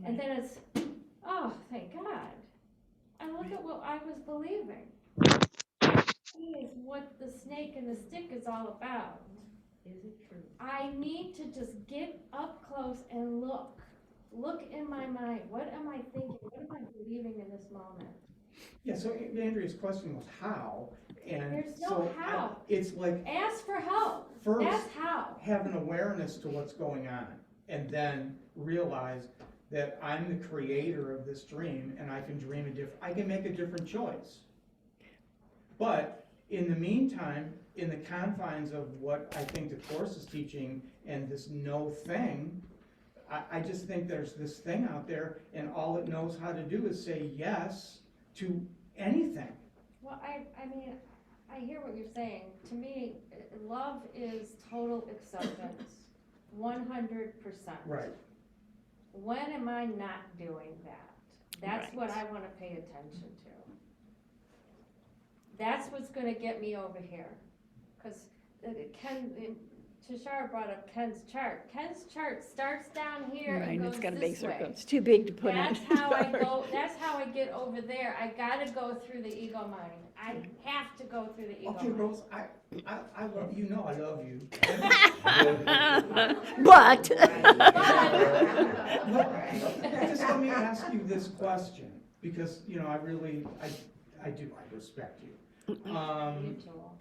And then it's, oh, thank God. I look at what I was believing. Is what the snake and the stick is all about. Is it true? I need to just get up close and look. Look in my mind. What am I thinking? What am I believing in this moment? Yeah, so Andrea's question was how, and There's no so how. it's like Ask for help. first That's how. have an awareness to what's going on, and then realize that I'm the creator of this dream, and I can dream I can make a different choice. But in the meantime, in the confines of what I think the Course is teaching and this no thing, I just think there's this thing out there, and all it knows how to do is say yes to anything. Well, I mean, I hear what you're saying. To me, love is total acceptance. 100%. Right. When am I not doing that? That's Right. what I want to pay attention to. That's what's going to get me over here. Because Tashara brought up Ken's chart. Ken's chart starts down here Right, and goes it's got a this big circle. way. It's too big to put in. That's how I go. That's how I get over there. I got to go through the ego mind. I have to go through the ego Okay, mind. Rose, I love you. Know I love you. But. Just let me ask you this question, because, I do, I respect you.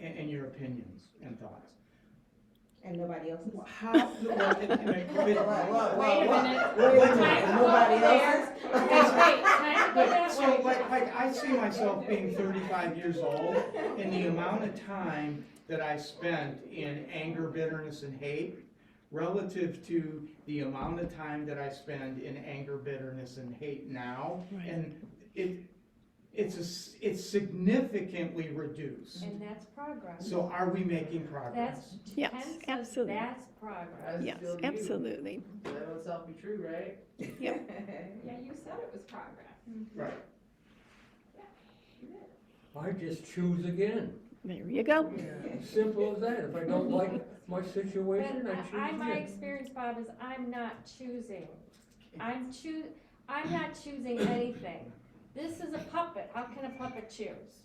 And your opinions and thoughts. And nobody else's? How, Wait a minute. Wait, nobody else's? Wait, time to go that So, way. like, I see myself being 35 years old, and the amount of time that I spent in anger, bitterness, and hate, relative to the amount of time that I spend in anger, bitterness, and hate now, Right. and it's significantly reduced. And that's progress. So are we making progress? That's, Yes, Ken says absolutely. that's progress. That's Yes, still you. absolutely. Let itself be true, right? Yeah, you said it was progress. Right. I just choose again. There you go. Simple as that. If I don't like my situation, But I choose my again. experience, Bob, is I'm not choosing. I'm not choosing anything. This is a puppet. How can a puppet choose?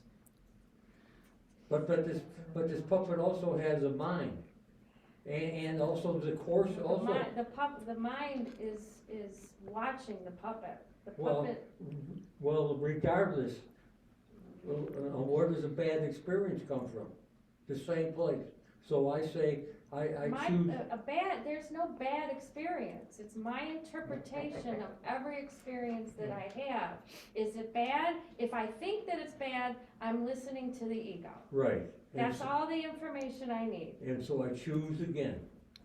But this puppet also has a mind. And also the Course also. The mind is watching the puppet. The Well, puppet, well, regardless, where does a bad experience come from? The same place. So I say, I choose. there's no bad experience. It's my interpretation of every experience that I have. Is it bad? If I think that it's bad, I'm listening to the ego. Right. That's all the information I need. And so I choose again.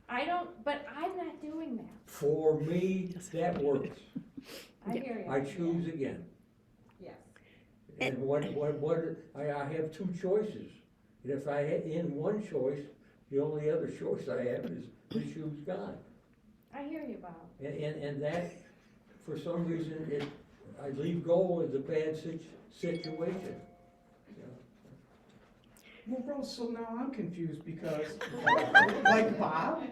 But I'm not doing that. For me, that works. I Yeah. hear you. I choose again. Yes. And I have two choices. And if in one choice, the only other choice I have is to choose God. I hear you, Bob. And that, for some reason, I leave go of the bad situation. Well, Rose, so now I'm confused because, like Bob,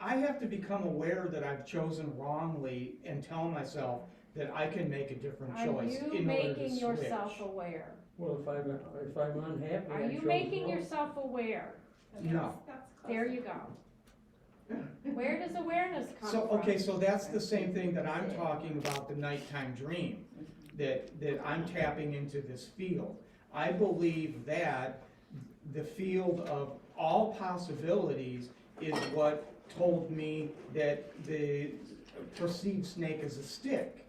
I have to become aware that I've chosen wrongly and tell myself that I can make a different Are choice you in order to making switch. yourself aware? Well, if I'm unhappy, Are I you chose making wrong. yourself aware? No. That's There close. you go. Where does awareness come So, from? okay, so that's the same thing that I'm talking about, the nighttime dream, that I'm tapping into this field. I believe that the field of all possibilities is what told me that the perceived snake is a stick.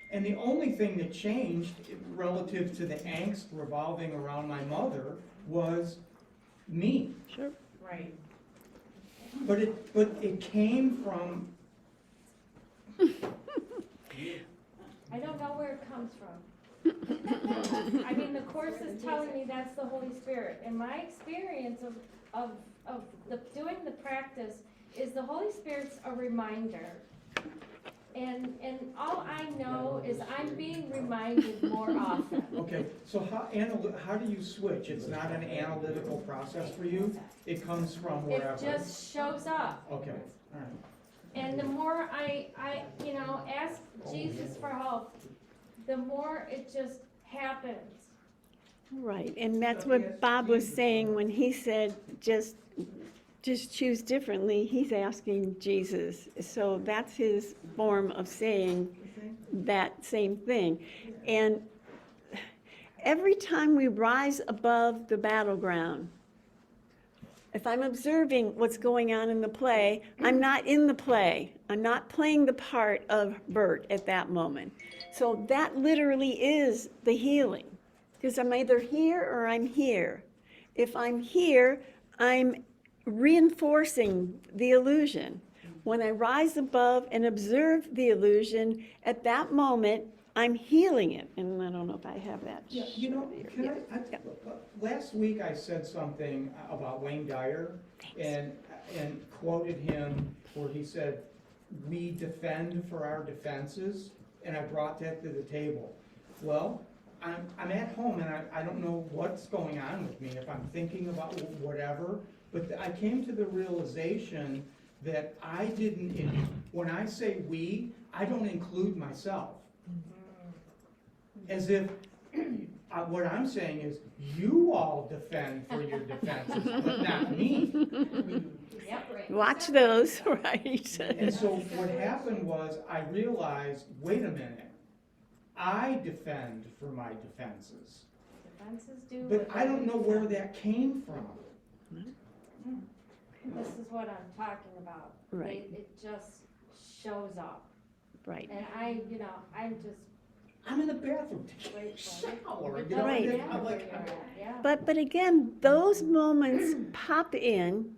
And the only thing that changed relative to the angst revolving around my mother was me. Sure. Right. But it came from I don't know where it comes from. I mean, the Course is telling me that's the Holy Spirit. And my experience of doing the practice is the Holy Spirit's a reminder. And all I know is I'm being reminded more often. Okay, so how do you switch? It's not an analytical process for you? It comes from wherever? It just shows up. Okay, all right. And the more I ask Jesus for help, the more it just happens. Right, and that's what Bob was saying when he said, just choose differently. He's asking Jesus. So that's his form of saying that same thing. And every time we rise above the battleground, if I'm observing what's going on in the play, I'm not in the play. I'm not playing the part of Bert at that moment. So that literally is the healing, because I'm either here or I'm here. If I'm here, I'm reinforcing the illusion. When I rise above and observe the illusion, at that moment, I'm healing it. And I don't know if I have that. Yeah, last week I said something about Wayne Dyer and quoted him where he said, "We defend for our defenses," and I brought that to the table. Well, I'm at home and I don't know what's going on with me, if I'm thinking about whatever, but I came to the realization that I didn't, when I say we, I don't include myself. As if, what I'm saying is, you all defend for your defenses, but not me. Watch those, right? And so what happened was, I realized, wait a minute, I defend for my defenses. Defenses do. But I don't know where that came from. This is what I'm talking about. Right. It just shows up. Right. And I'm in the bathroom taking a shower. It You know, Right. doesn't I'm matter where like, you're at, yeah. But again, those moments pop in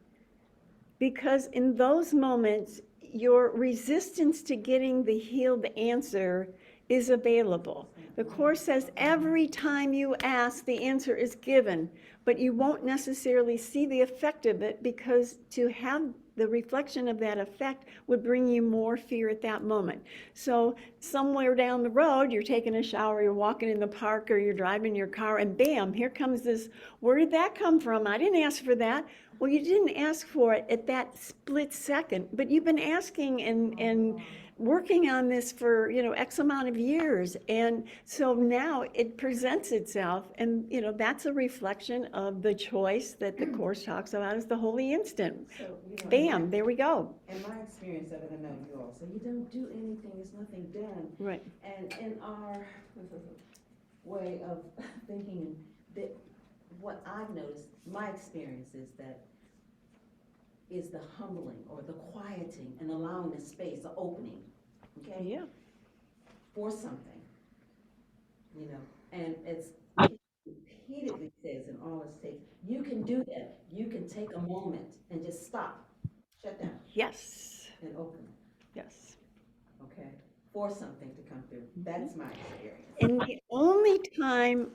because in those moments, your resistance to getting the healed answer is available. The Course says every time you ask, the answer is given, but you won't necessarily see the effect of it because to have the reflection of that effect would bring you more fear at that moment. So somewhere down the road, you're taking a shower, you're walking in the park, or you're driving your car, and bam, here comes this, where did that come from? I didn't ask for that. Well, you didn't ask for it at that split second, but you've been asking and working on this for, X amount of years. And so now it presents itself, and, that's a reflection of the choice that the Course talks about as the holy instant. So, Bam, there we go. in my experience of it, I know you all, so you don't do anything, there's nothing done. Right. And in our way of thinking, that what I've noticed, my experience is the humbling or the quieting and allowing the space, the opening, okay? Yeah. For something, and it's repeatedly says in all its takes, you can do that. You can take a moment and just stop, shut down, Yes. and open, Yes. okay? For something to come through. That's my experience. And the only time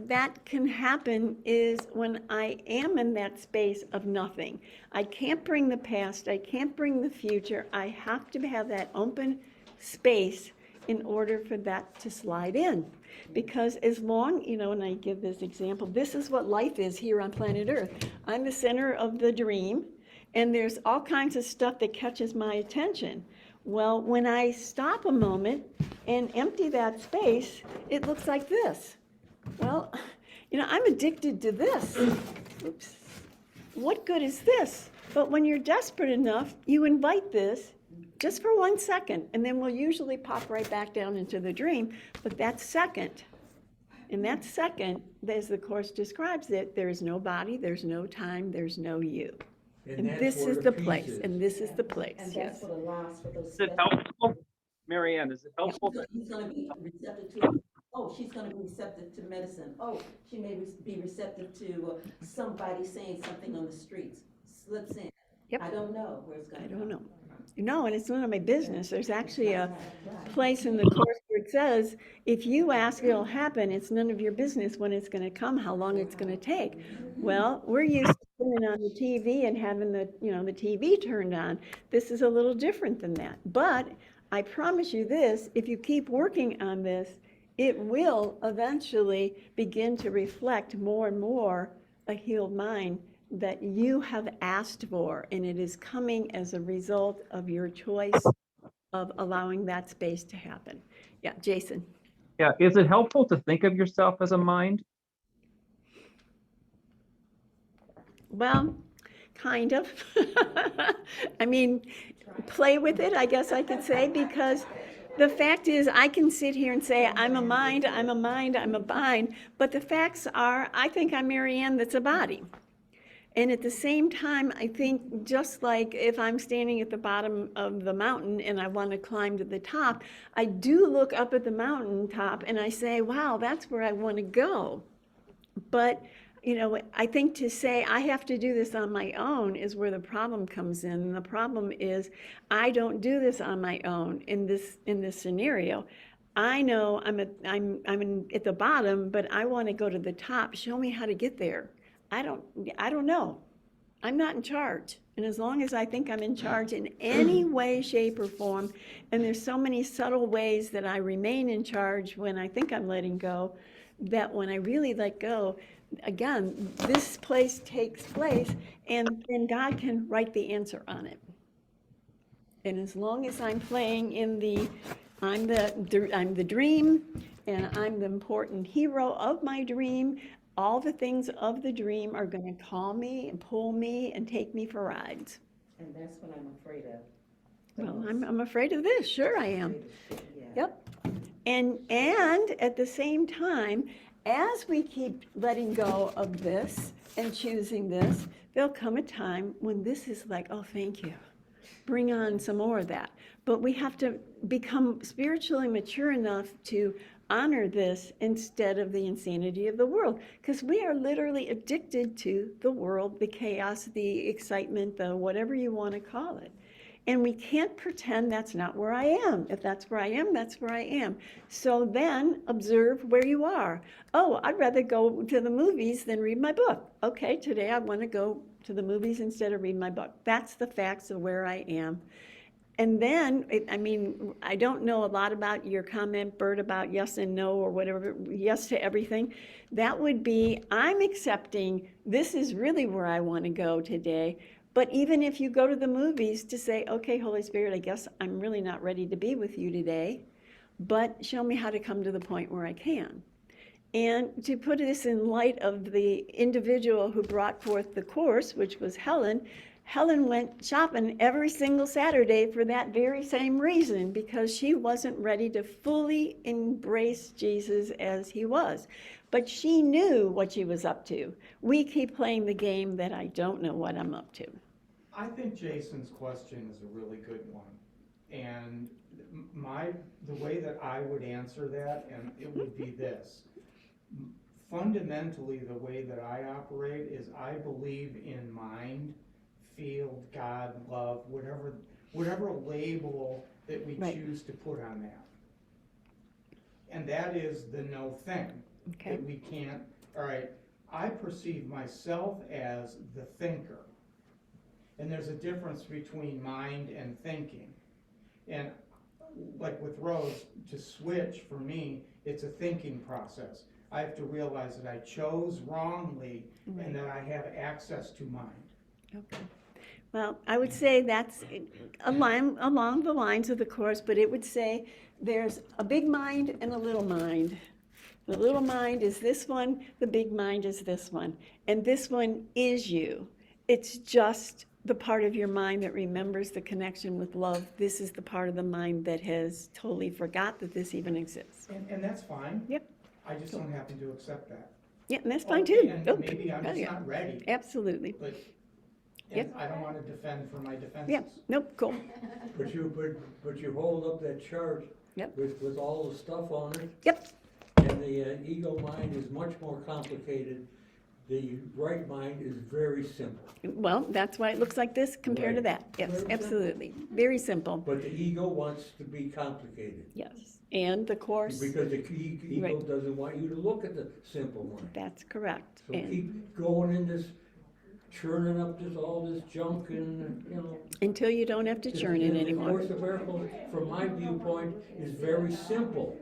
that can happen is when I am in that space of nothing. I can't bring the past, I can't bring the future. I have to have that open space in order for that to slide in. Because as long, and I give this example, this is what life is here on planet Earth. I'm the center of the dream, and there's all kinds of stuff that catches my attention. Well, when I stop a moment and empty that space, it looks like this. Well, I'm addicted to this. Oops. What good is this? But when you're desperate enough, you invite this just for 1 second, and then we'll usually pop right back down into the dream. But that second, in that second, as the Course describes it, there is no body, there's no time, there's no you. And that's this where is the peace place, is. and this is the place, And yes. that's what allows for those Is it special. helpful? Marianne, is it helpful? He's gonna be receptive to, she's gonna be receptive to medicine. Oh, she may be receptive to somebody saying something on the streets, slips in. Yep. I don't know where it's gonna I come. don't know. No, and it's none of my business. There's actually a place in the course where it says, if you ask, it'll happen. It's none of your business when it's going to come, how long it's going to take. Well, we're used to turning on the TV and having the TV turned on. This is a little different than that. But I promise you this, if you keep working on this, it will eventually begin to reflect more and more a healed mind that you have asked for, and it is coming as a result of your choice of allowing that space to happen. Yeah, Jason. Yeah, is it helpful to think of yourself as a mind? Well, kind of. I mean, play with it, I guess I could say, because the fact is, I can sit here and say, I'm a mind, I'm a mind, I'm a mind, but the facts are, I think I'm Marianne that's a body. And at the same time, I think just like if I'm standing at the bottom of the mountain and I want to climb to the top, I do look up at the mountain top and I say, wow, that's where I want to go. But, I think to say I have to do this on my own is where the problem comes in. And the problem is I don't do this on my own in this scenario. I know I'm at the bottom, but I want to go to the top. Show me how to get there. I don't know. I'm not in charge. And as long as I think I'm in charge in any way, shape, or form, and there's so many subtle ways that I remain in charge when I think I'm letting go, that when I really let go, again, this place takes place, and then God can write the answer on it. And as long as I'm playing in I'm the dream, and I'm the important hero of my dream, all the things of the dream are going to call me and pull me and take me for rides. And that's what I'm afraid of. Well, I'm afraid of this. Sure I am. Yeah. Yep. And at the same time, as we keep letting go of this and choosing this, there'll come a time when this is like, oh, thank you. Bring on some more of that. But we have to become spiritually mature enough to honor this instead of the insanity of the world, because we are literally addicted to the world, the chaos, the excitement, the whatever you want to call it. And we can't pretend that's not where I am. If that's where I am, that's where I am. So then observe where you are. Oh, I'd rather go to the movies than read my book. Okay, today I want to go to the movies instead of read my book. That's the facts of where I am. And then, I don't know a lot about your comment, Bert, about yes and no or whatever, yes to everything. That would be, I'm accepting this is really where I want to go today. But even if you go to the movies to say, okay, Holy Spirit, I guess I'm really not ready to be with you today, but show me how to come to the point where I can. And to put this in light of the individual who brought forth the course, which was Helen went shopping every single Saturday for that very same reason, because she wasn't ready to fully embrace Jesus as he was. But she knew what she was up to. We keep playing the game that I don't know what I'm up to. I think Jason's question is a really good one. And the way that I would answer that, and it would be this. Fundamentally, the way that I operate is I believe in mind, field, God, love, whatever label that we choose to put on that. And that is the no thing. Okay. That we can't, all right, I perceive myself as the thinker. And there's a difference between mind and thinking. And like with Rose, to switch for me, it's a thinking process. I have to realize that I chose wrongly and that I have access to mind. Okay. Well, I would say that's along the lines of the course, but it would say there's a big mind and a little mind. The little mind is this one, the big mind is this one. And this one is you. It's just the part of your mind that remembers the connection with love. This is the part of the mind that has totally forgot that this even exists. And that's fine. Yep. I just don't happen to accept that. Yeah, and that's fine too. And maybe I'm just not ready. Absolutely. But Yep. I don't want to defend for my defenses. Yeah, nope, cool. But you hold up that chart Yep. with all the stuff on it. Yep. And the ego mind is much more complicated the right mind is very simple. Well, that's why it looks like this compared to Right. that. Yes, Very simple. absolutely. Very simple. But the ego wants to be complicated. Yes. And the course, Because the ego Right. doesn't want you to look at the simple mind. that's correct. So And keep going in this, churning up all this junk and, you know. until you don't have to churn it And the anymore. Course of Miracles, from my viewpoint, is very simple.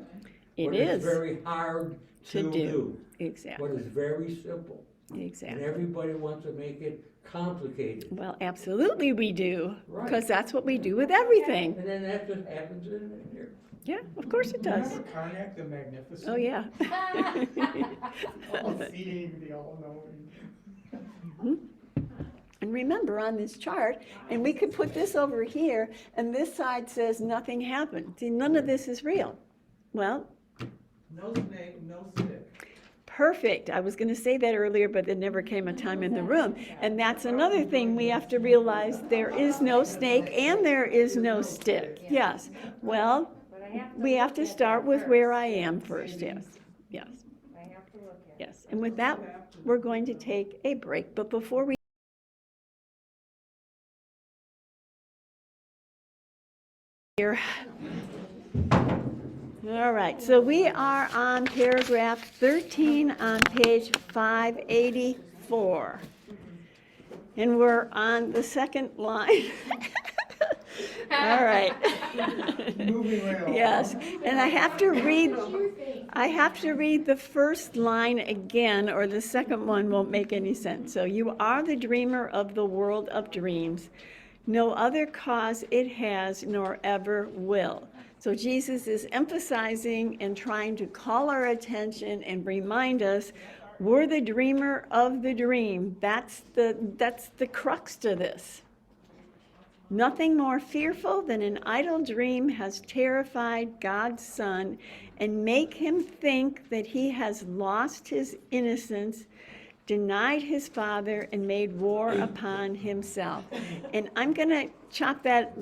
It But it's is very hard to to do. Exactly. But it's very simple. And Exactly. everybody wants to make it complicated. Well, absolutely we do, Right. because that's what we do with everything. And then that just happens in here. Yeah, of course it does. Remember Karnak the Magnificent? Oh, yeah. All seeing, the all-knowing. And remember on this chart, and we could put this over here, and this side says nothing happened. See, none of this is real. Well, No snake, no stick. perfect. I was going to say that earlier, but there never came a time in the room. And that's another thing we have to realize. There is no snake and there is no stick. Yes. Well, But I have to we have look to at start that with where first. I am first. Yes. Yes. I have to look at it. Yes. And with that, we're going to take a break. But before we here. All right, so we are on paragraph 13 on page 584. And we're on the second line. All right. Moving right along. Yes, and I have to read the first line again, or the second one won't make any sense. So you are the dreamer of the world of dreams. No other cause it has, nor ever will. So Jesus is emphasizing and trying to call our attention and remind us we're the dreamer of the dream. That's the crux to this. Nothing more fearful than an idle dream has terrified God's Son and make him think that he has lost his innocence, denied his Father, and made war upon himself. And I'm going to chop that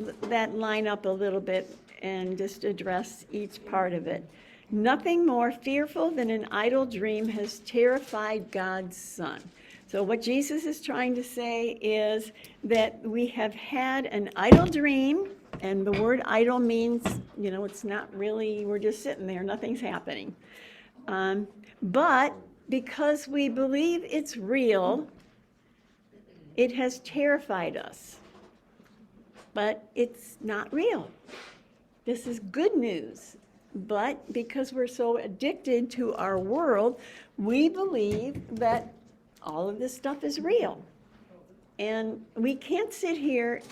line up a little bit and just address each part of it. Nothing more fearful than an idle dream has terrified God's Son. So what Jesus is trying to say is that we have had an idle dream, and the word idle means, it's not really, we're just sitting there, nothing's happening. But because we believe it's real, it has terrified us. But it's not real. This is good news. But because we're so addicted to our world, we believe that all of this stuff is real. And we can't sit here,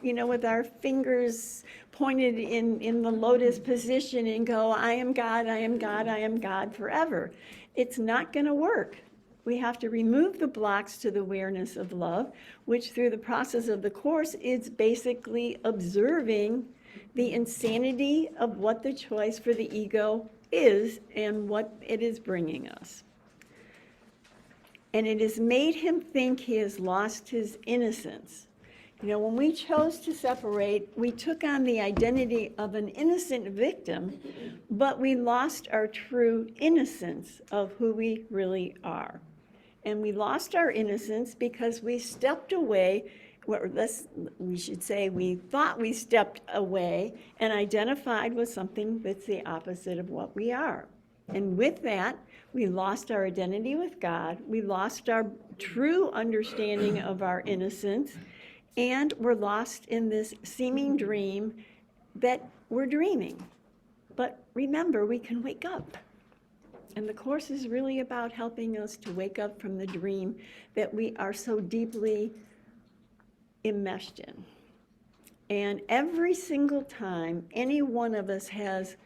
with our fingers pointed in the lotus position and go, I am God, I am God, I am God forever. It's not going to work. We have to remove the blocks to the awareness of love, which through the process of the Course is basically observing the insanity of what the choice for the ego is and what it is bringing us. And it has made him think he has lost his innocence. When we chose to separate, we took on the identity of an innocent victim, but we lost our true innocence of who we really are. And we lost our innocence because we stepped away, we should say we thought we stepped away and identified with something that's the opposite of what we are. And with that, we lost our identity with God, we lost our true understanding of our innocence, and we're lost in this seeming dream that we're dreaming. But remember, we can wake up. And the Course is really about helping us to wake up from the dream that we are so deeply enmeshed in. And every single time any one of us has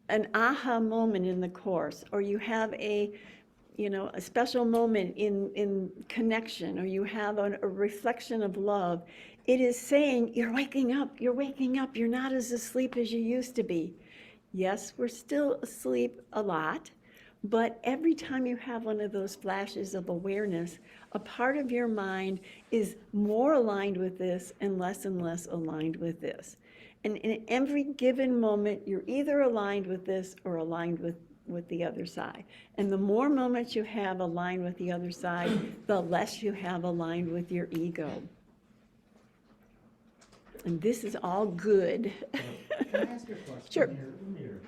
an aha moment in the Course, or you have a special moment in connection, or you have a reflection of love, it is saying, you're waking up, you're not as asleep as you used to be. Yes, we're still asleep a lot, but every time you have one of those flashes of awareness, a part of your mind is more aligned with this and less aligned with this. And in every given moment, you're either aligned with this or aligned with with the other side. And the more moments you have aligned with the other side, the less you have aligned with your ego. And this is all good. Can I ask a question Sure. here?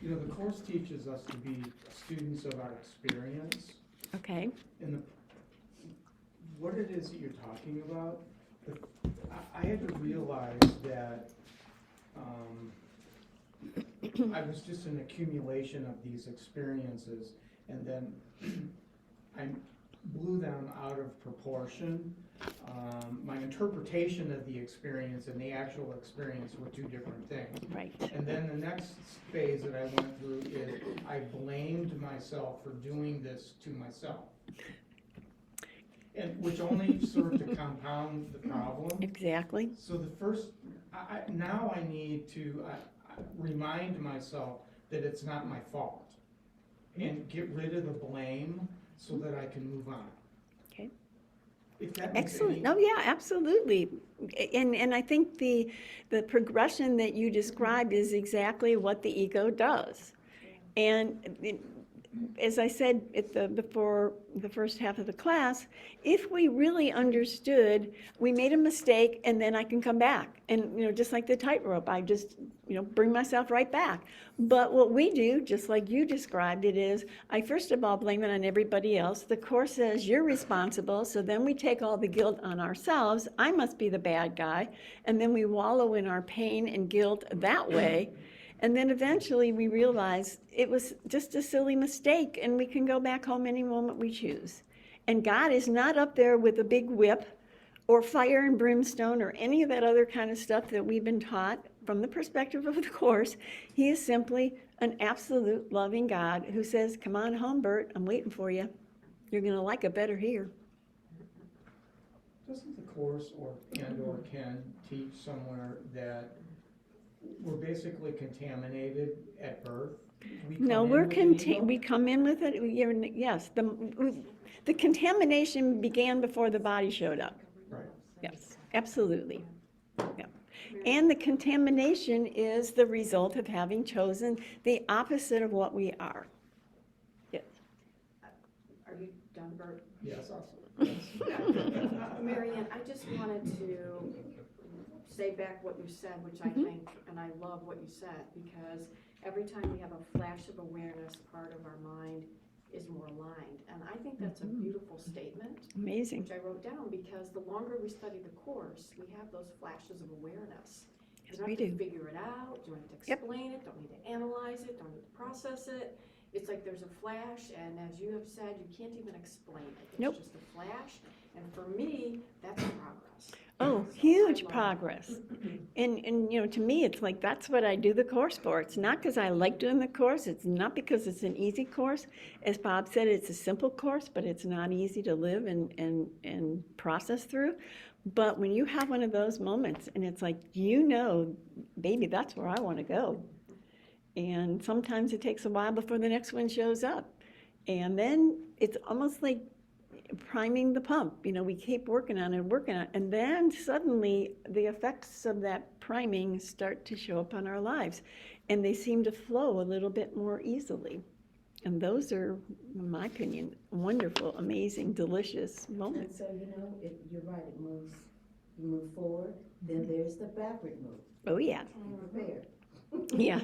You know, the Course teaches us to be students of our experience. Okay. And what it is that you're talking about, I had to realize that I was just an accumulation of these experiences, and then I blew them out of proportion. My interpretation of the experience and the actual experience were two different things. Right. And then the next phase that I went through is I blamed myself for doing this to myself. And which only served to compound the problem. Exactly. So the first, now I need to remind myself that it's not my fault and get rid of the blame so that I can move on. Okay. If that makes Excellent. any- No, yeah, absolutely. And I think the progression that you described is exactly what the ego does. And as I said before the first half of the class, if we really understood, we made a mistake and then I can come back. And, just like the tightrope, I just, bring myself right back. But what we do, just like you described it, is I first of all blame it on everybody else. The Course says you're responsible, so then we take all the guilt on ourselves. I must be the bad guy. And then we wallow in our pain and guilt that way. And then eventually we realize it was just a silly mistake and we can go back home any moment we choose. And God is not up there with a big whip or fire and brimstone or any of that other kind of stuff that we've been taught from the perspective of the Course. He is simply an absolute loving God who says, come on home, Bert, I'm waiting for you. You're going to like it better here. Doesn't the Course or Ken teach somewhere that we're basically contaminated at birth? No, we come in with it. Yes, the contamination began before the body showed up. Right. Yes, absolutely. Yeah. And the contamination is the result of having chosen the opposite of what we are. Yes. Are you done, Bert? Yes. Marianne, I just wanted to say back what you said, which I think, and I love what you said, because every time we have a flash of awareness, part of our mind is more aligned. And I think that's a beautiful statement. Amazing. Which I wrote down, because the longer we study the Course, we have those flashes of awareness. Yes, You don't we have to do. figure it out, don't need to explain it, don't need to analyze it, don't need to process it. It's like there's a flash, and as you have said, you can't even explain it. It's Nope. just a flash. And for me, that's progress. Oh, So huge I love progress. And to me, it's like, that's what I do the Course for. It's not because I like doing the Course. It's not because it's an easy course. As Bob said, it's a simple course, but it's not easy to live and process through. But when you have one of those moments, and it's like, baby, that's where I want to go. And sometimes it takes a while before the next one shows up. And then it's almost like priming the pump. We keep working on it, and then suddenly the effects of that priming start to show up on our lives, and they seem to flow a little bit more easily. And those are, in my opinion, wonderful, amazing, delicious And moments. so, you're right, you move forward, then there's the backward move. Oh, yeah. Be prepared. Yeah.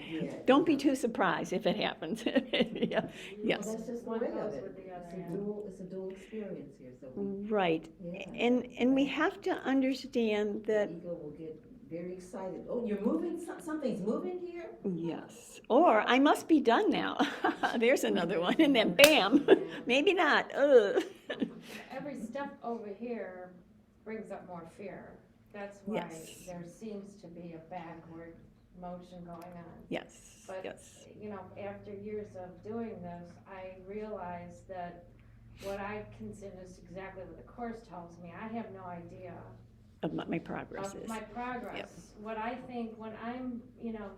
Yeah. Don't be too surprised if it happens. Yeah. Well, Yes. that's just the One way of goes it. with the other, It's a dual experience here, so Right. yeah. And we have to understand The that, ego will get very excited. Oh, you're moving, something's moving here? yes, or I must be done now. There's another one, and then bam, maybe not. Ugh. Every step over here brings up more fear. That's why Yes. there seems to be a backward motion going on. Yes, But, yes. After years of doing this, I realized that what I consider is exactly what the Course tells me. I have no idea Of what my progress of is. my progress. What I think when I'm,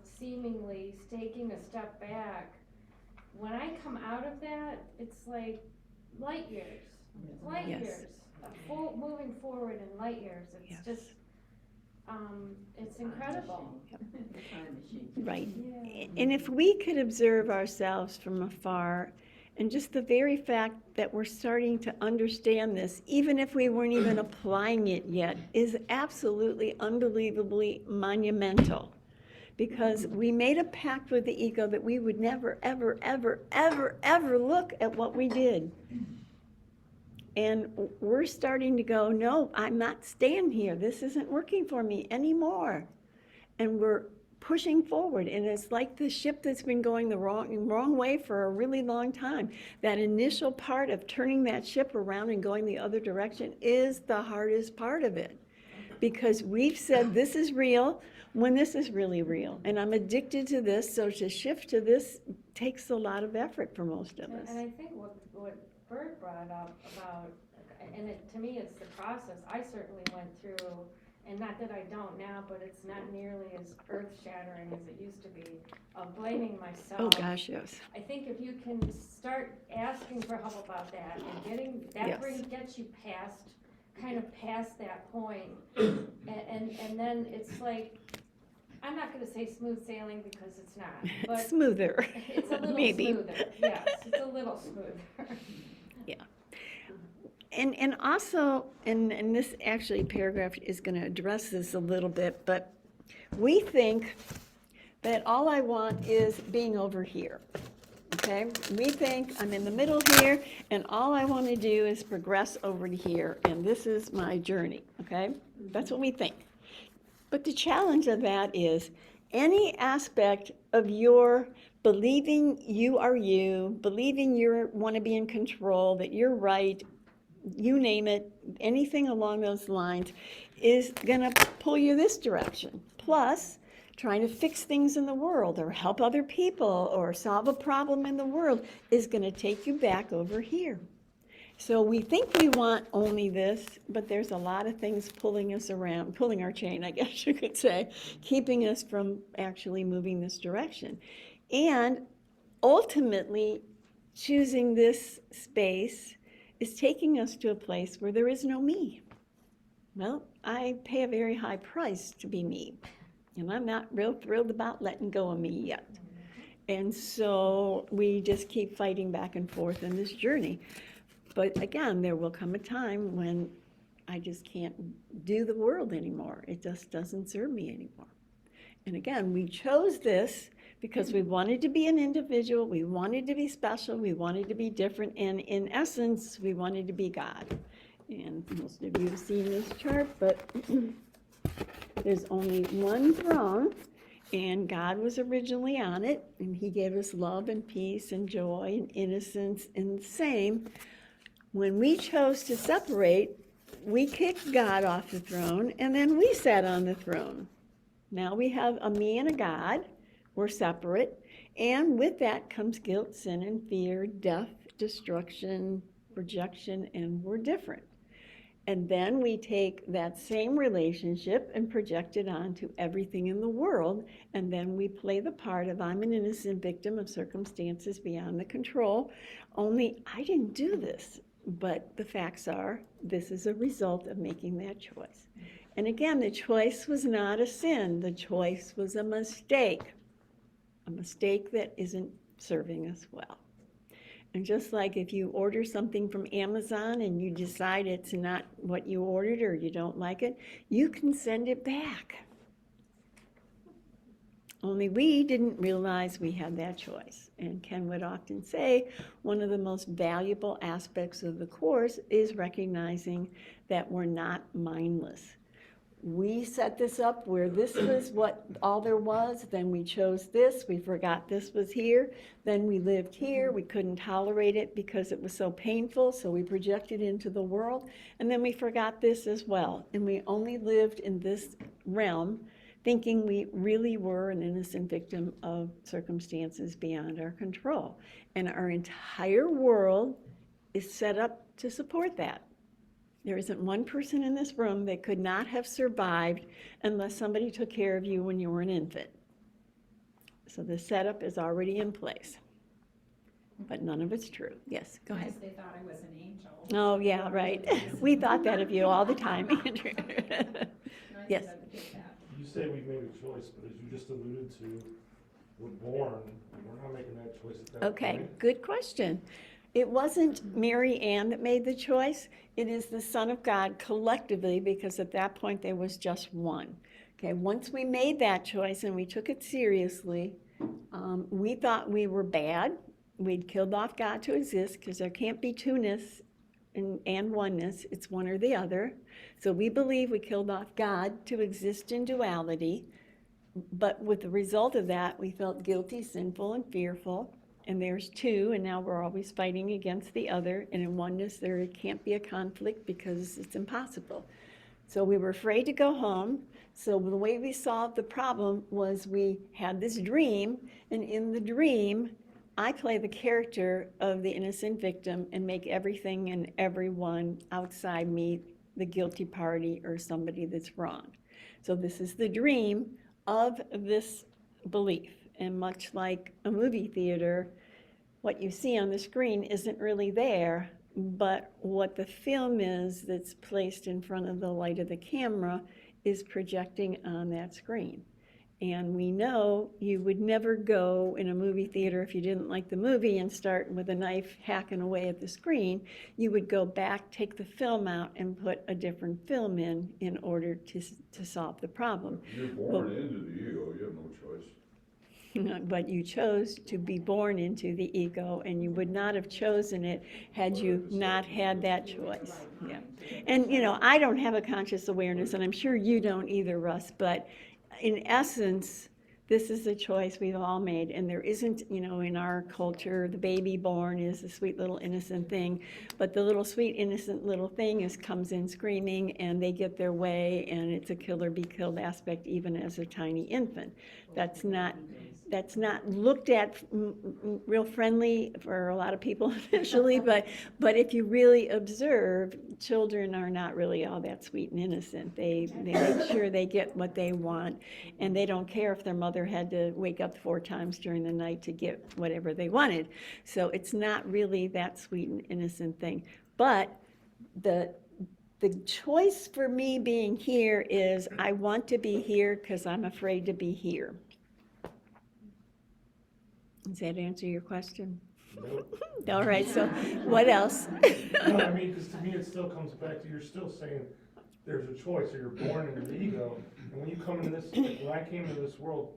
seemingly taking a step back, when I come out of that, it's like light years. Light Yes. years. Moving forward in light years. It's Yes. just, it's incredible. The time machine. Right. Yeah. And if we could observe ourselves from afar, and just the very fact that we're starting to understand this, even if we weren't even applying it yet, is absolutely unbelievably monumental. Because we made a pact with the ego that we would never, ever, ever, ever, ever look at what we did. And we're starting to go, no, I'm not staying here. This isn't working for me anymore. And we're pushing forward. And it's like the ship that's been going the wrong way for a really long time. That initial part of turning that ship around and going the other direction is the hardest part of it. Because we've said this is real when this is really real. And I'm addicted to this, so to shift to this takes a lot of effort for most of us. And I think what Bert brought up about, and to me it's the process I certainly went through, and not that I don't now, but it's not nearly as earth-shattering as it used to be, of blaming myself. Oh gosh, yes. I think if you can start asking for help about that and getting, that Yes. gets you past that point, and then it's like, I'm not gonna say smooth sailing because it's not, but Smoother, it's a little maybe. smoother, yes, it's a little smoother. And also, and this actually paragraph is going to address this a little bit, but we think that all I want is being over here, okay? We think I'm in the middle here, and all I want to do is progress over to here, and this is my journey, okay? That's what we think. But the challenge of that is any aspect of your believing you are you, believing you want to be in control, that you're right, you name it, anything along those lines is going to pull you this direction. Plus, trying to fix things in the world or help other people or solve a problem in the world is going to take you back over here. So we think we want only this, but there's a lot of things pulling us around, pulling our chain, I guess you could say, keeping us from actually moving this direction. And ultimately, choosing this space is taking us to a place where there is no me. Well, I pay a very high price to be me, and I'm not real thrilled about letting go of me yet. And so we just keep fighting back and forth in this journey. But again, there will come a time when I just can't do the world anymore. It just doesn't serve me anymore. And again, we chose this because we wanted to be an individual, we wanted to be special, we wanted to be different, and in essence, we wanted to be God. And most of you have seen this chart, but there's only one throne, and God was originally on it, and he gave us love and peace and joy and innocence and the same. When we chose to separate, we kicked God off the throne, and then we sat on the throne. Now we have a me and a God. We're separate, and with that comes guilt, sin, and fear, death, destruction, rejection, and we're different. And then we take that same relationship and project it onto everything in the world, and then we play the part of I'm an innocent victim of circumstances beyond the control, only I didn't do this. But the facts are, this is a result of making that choice. And again, the choice was not a sin. The choice was a mistake that isn't serving us well. And just like if you order something from Amazon and you decide it's not what you ordered or you don't like it, you can send it back. Only we didn't realize we had that choice. And Ken would often say, one of the most valuable aspects of the Course is recognizing that we're not mindless. We set this up where this was what all there was, then we chose this, we forgot this was here, then we lived here, we couldn't tolerate it because it was so painful, so we projected into the world, and then we forgot this as well. And we only lived in this realm thinking we really were an innocent victim of circumstances beyond our control. And our entire world is set up to support that. There isn't one person in this room that could not have survived unless somebody took care of you when you were an infant. So the setup is already in place. But none of it's true. Yes, go ahead. They thought I was an angel. Oh, yeah, right. We thought that of you all the time, Andrew. No, Yes. You say we made a choice, but as you just alluded to, we're born, we're not making that choice at that Okay, point. good question. It wasn't Mary Ann that made the choice. It is the Son of God collectively, because at that point there was just one. Okay, once we made that choice and we took it seriously, we thought we were bad. We'd killed off God to exist, because there can't be two-ness and oneness. It's one or the other. So we believe we killed off God to exist in duality. But with the result of that, we felt guilty, sinful, and fearful. And there's two, and now we're always fighting against the other. And in oneness, there can't be a conflict because it's impossible. So we were afraid to go home. So the way we solved the problem was we had this dream, and in the dream, I play the character of the innocent victim and make everything and everyone outside me the guilty party or somebody that's wrong. So this is the dream of this belief. And much like a movie theater, what you see on the screen isn't really there, but what the film is that's placed in front of the light of the camera is projecting on that screen. And we know you would never go in a movie theater if you didn't like the movie and start with a knife hacking away at the screen. You would go back, take the film out, and put a different film in order to solve the problem. You're born into the ego, you have no choice. But you chose to be born into the ego, and you would not have chosen it had you not had that choice. Yeah. And, I don't have a conscious awareness, and I'm sure you don't either, Russ, but in essence, this is a choice we've all made, and there isn't, in our culture, the baby born is a sweet little innocent thing, but the little sweet innocent little thing comes in screaming, and they get their way, and it's a kill or be killed aspect even as a tiny infant. That's not looked at real friendly for a lot of people initially, but if you really observe, children are not really all that sweet and innocent. They make sure they get what they want, and they don't care if their mother had to wake up 4 times during the night to get whatever they wanted. So it's not really that sweet and innocent thing. But the choice for me being here is I want to be here because I'm afraid to be here. Does that answer your question? Nope. All right, so what else? No, I mean, because to me, it still comes back to, you're still saying there's a choice, or you're born into the ego. And when you come into this, like when I came into this world,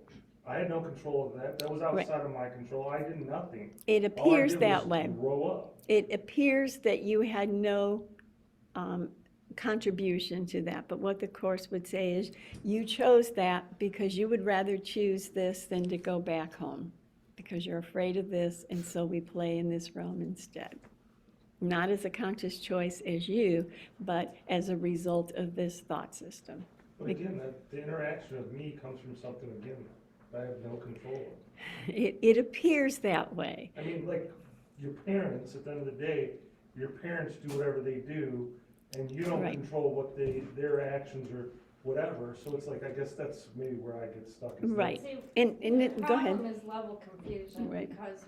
I had no control of that. That was outside of my control. I did nothing. It appears All I did that was way. grow up. It appears that you had no contribution to that, but what the Course would say is you chose that because you would rather choose this than to go back home, because you're afraid of this, and so we play in this realm instead. Not as a conscious choice as you, but as a result of this thought system. But again, the interaction of me comes from something, again, that I have no control of. It appears that way. I mean, like, your parents, at the end of the day, your parents do whatever they do, and you don't Right. control what their actions or whatever, so it's like, I guess that's maybe where I get stuck. Right. See, And the go ahead. problem is level confusion, Right. because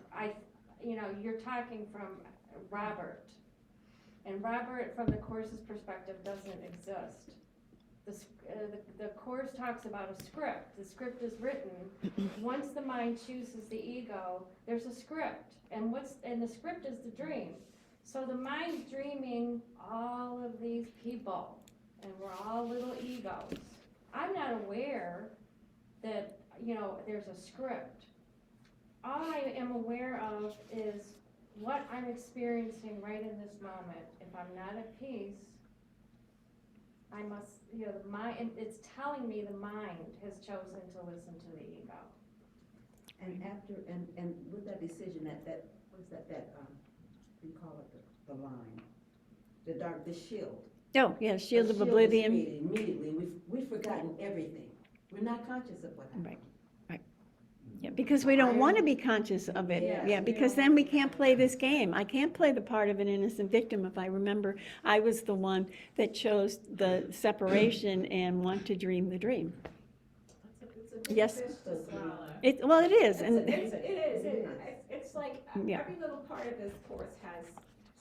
you're talking from Robert, and Robert, from the Course's perspective, doesn't exist. The Course talks about a script. The script is written. Once the mind chooses the ego, there's a script, and the script is the dream. So the mind's dreaming all of these people, and we're all little egos. I'm not aware that, there's a script. All I am aware of is what I'm experiencing right in this moment. If I'm not at peace, I must, the mind, it's telling me the mind has chosen to listen to the ego. And after, and with that decision, what is that, we call it the line, the shield. Oh, yeah, shield The of is oblivion. created immediately, we've forgotten everything. We're not conscious of what happened. Right. Yeah, because we don't want to be conscious of it. Yes. Yeah, because then we can't play this game. I can't play the part of an innocent victim if I remember I was the one that chose the separation and want to dream the dream. Yes. Well, it is. And It is. It's like Yeah. every little part of this course has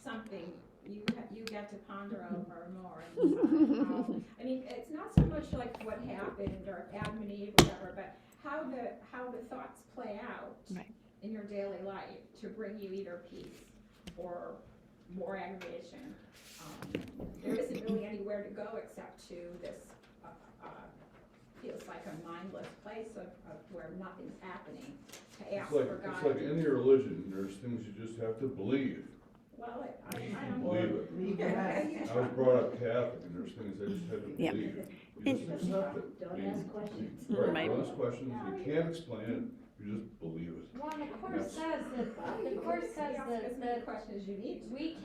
something you get to ponder over more. And how, I mean, it's not so much like what happened or Adam and Eve, whatever, but how the thoughts play out Right. in your daily life to bring you either peace or more aggravation. There isn't really anywhere to go except to this feels like a mindless place of where nothing's happening. To ask for God. It's like any religion, there's things you just have to believe. Well, I don't Believe it. Leave the rest. I was brought up Catholic, and there's things I just had to Yeah. believe. You just accept it. Don't ask questions. Right, don't ask questions, you can't explain it, you just believe it. Well, the course says that, the course says as many that questions as you need to. we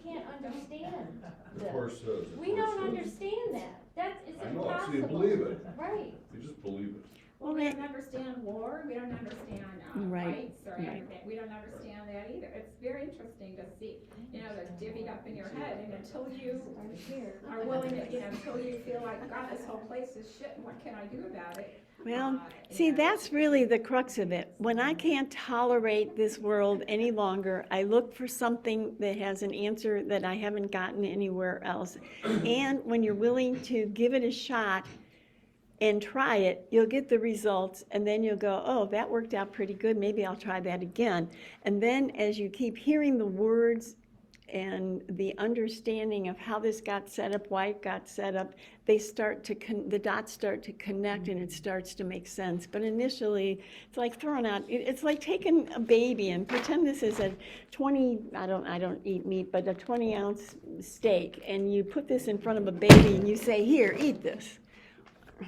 can't understand The this. course says. the We course don't says. understand that. That is I know, impossible. so you believe it, Right. you just believe it. Well, we don't understand war, we don't understand Right, fights or right. anything, we don't understand that either. It's very interesting to see, they're divvied up in your head, and until you are willing to, until you feel like, God, this whole place is shit, and what can I do about it? Well, see, that's really the crux of it. When I can't tolerate this world any longer, I look for something that has an answer that I haven't gotten anywhere else. And when you're willing to give it a shot and try it, you'll get the results, and then you'll go, oh, that worked out pretty good, maybe I'll try that again. And then as you keep hearing the words and the understanding of how this got set up, why it got set up, they start to the dots start to connect, and it starts to make sense. But initially, it's like throwing out, it's like taking a baby and pretend this is a 20, I don't eat meat, but a 20-ounce steak, and you put this in front of a baby and you say, here, eat this.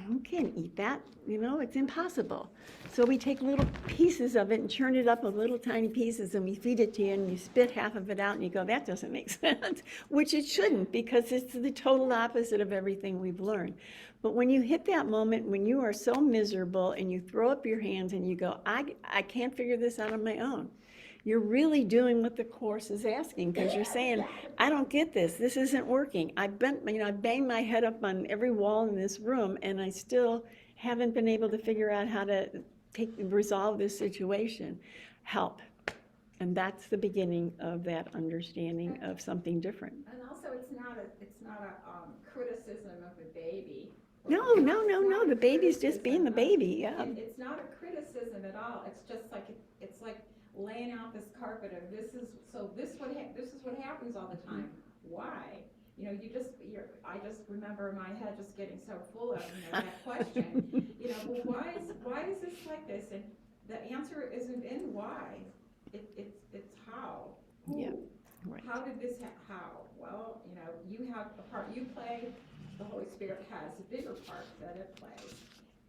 You can't eat that, it's impossible. So we take little pieces of it and churn it up in little tiny pieces, and we feed it to you, and you spit half of it out, and you go, that doesn't make sense, which it shouldn't, because it's the total opposite of everything we've learned. But when you hit that moment when you are so miserable and you throw up your hands and you go, I can't figure this out on my own, you're really doing what the Course is asking, because you're saying, I don't get this. This isn't working. I banged my head up on every wall in this room, and I still haven't been able to figure out how to resolve this situation. Help. And that's the beginning of that understanding of something different. And also, it's not a criticism of the baby. No. The baby's just being the baby, yeah. It's not a criticism at all. It's just like, it's like laying out this carpet of this is what happens all the time. Why? I just remember my head just getting so full of that question. Well, why is this like this? And the answer isn't in why. It's how. Yeah. Right. How did this how? Well, you have a part you play. The Holy Spirit has a bigger part that it plays.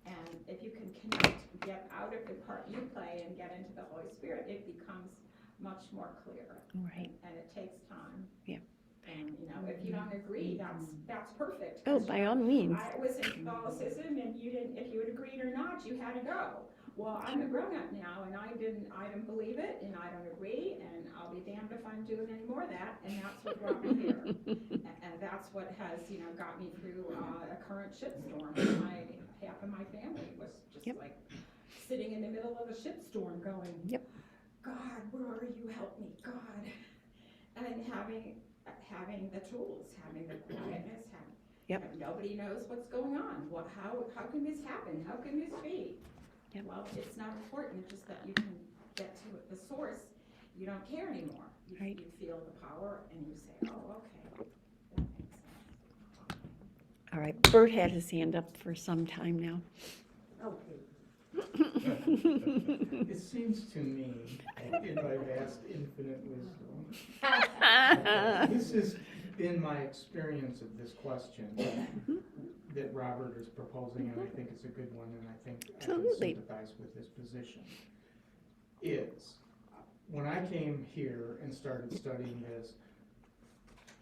And if you can connect, get out of the part you play and get into the Holy Spirit, it becomes much more clear. Right. And it takes time. Yeah. And if you don't agree, that's perfect. Oh, by all means. I was in Catholicism, and you didn't. If you had agreed or not, you had to go. Well, I'm a grown-up now, and I didn't believe it, and I don't agree, and I'll be damned if I'm doing any more of that, and that's what brought me here. And that's what has, got me through a current shitstorm. Half of my family was just like sitting in the middle of a shitstorm going, God, where are you? Help me, God. And having the tools, having the quietness, nobody knows what's going on. How can this happen? How can this be? Well, it's not important. It's just that you can get to the source. You don't care anymore. You feel the power, and you say, oh, okay. That makes sense. All right, Bert had his hand up for some time now. Okay. It seems to me, in my vast infinite wisdom, this has been my experience of this question that Robert is proposing, and I think it's a good one, and I think I can sympathize with his position, is when I came here and started studying this,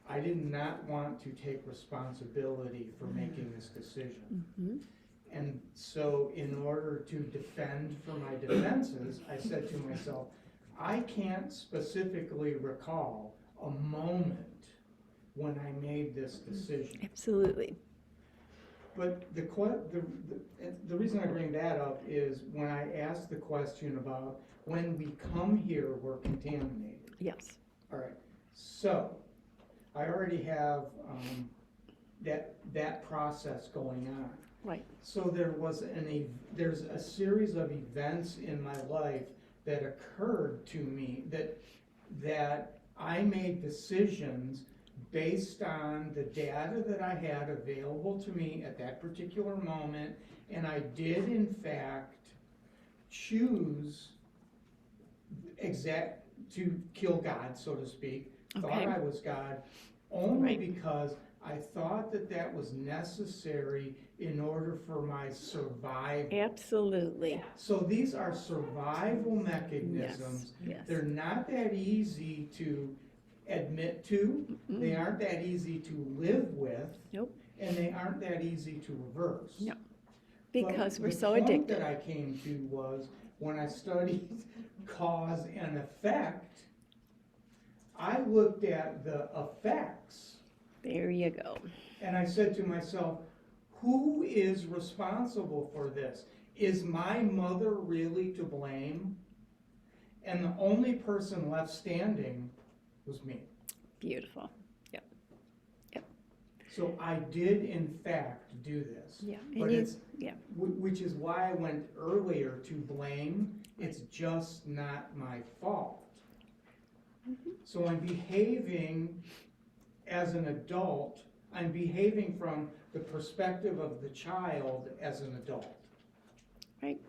I did not want to take responsibility for making this decision. And so in order to defend for my defenses, I said to myself, I can't specifically recall a moment when I made this decision. Absolutely. But the reason I bring that up is when I asked the question about when we come here, we're contaminated. Yes. All right. So, I already have that process going on. Right. So there's a series of events in my life that occurred to me that I made decisions based on the data that I had available to me at that particular moment, and I did in fact choose to kill God, so to speak. Okay. Thought I was God, only Right. because I thought that was necessary in order for my survival. Absolutely. So these are survival mechanisms. Yes. They're not that easy to admit to. They aren't that easy to live with. Nope. And they aren't that easy to reverse. No. Because But we're so the point addicted. that I came to was when I studied cause and effect, I looked at the effects There you go. and I said to myself, who is responsible for this? Is my mother really to blame? And the only person left standing was me. Beautiful. So I did in fact do this. Yeah. But yeah. Which is why I went earlier to blame. It's just not my fault. So I'm behaving as an adult. I'm behaving from the perspective of the child as an adult. Right.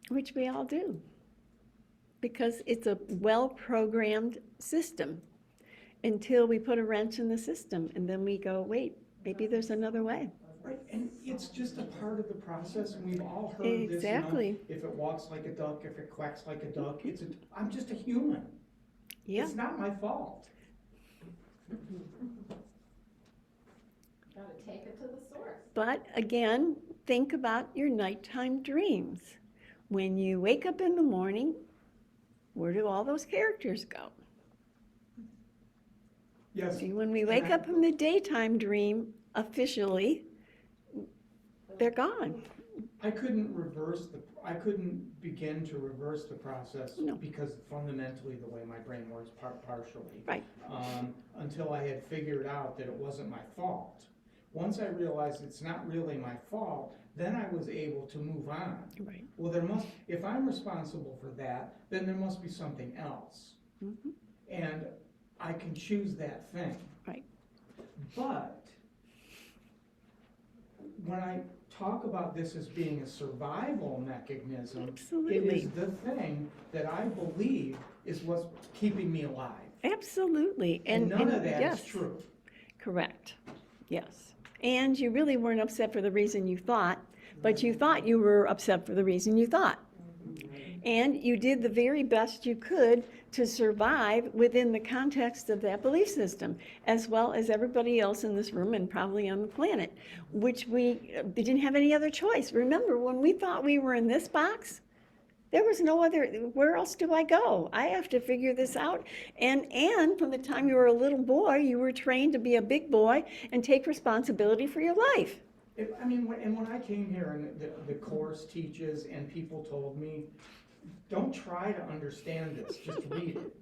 Which we all do. Because it's a well-programmed system until we put a wrench in the system and then we go, wait, maybe there's another way. Right, and it's just a part of the process, and we've all heard Exactly. this, if it walks like a duck, if it quacks like a duck, I'm just a human. Yeah. It's not my fault. Gotta take it to the source. But again, think about your nighttime dreams. When you wake up in the morning, where do all those characters go? Yes. See, when we wake up from the daytime dream, officially, they're gone. I couldn't begin to reverse the process No. because fundamentally the way my brain works partially. Right. Until I had figured out that it wasn't my fault. Once I realized it's not really my fault, then I was able to move on. Right. Well, if I'm responsible for that, then there must be something else. Mhm. And I can choose that thing. Right. But when I talk about this as being a survival mechanism, it Absolutely. is the thing that I believe is what's keeping me alive. Absolutely. And none of that is yes. true. Correct. Yes. And you really weren't upset for the reason you thought, but you thought you were upset for the reason you thought. And you did the very best you could to survive within the context of that belief system, as well as everybody else in this room and probably on the planet, which we didn't have any other choice. Remember, when we thought we were in this box, there was no other, where else do I go? I have to figure this out. And from the time you were a little boy, you were trained to be a big boy and take responsibility for your life. When I came here and the course teaches and people told me, don't try to understand this, just read it.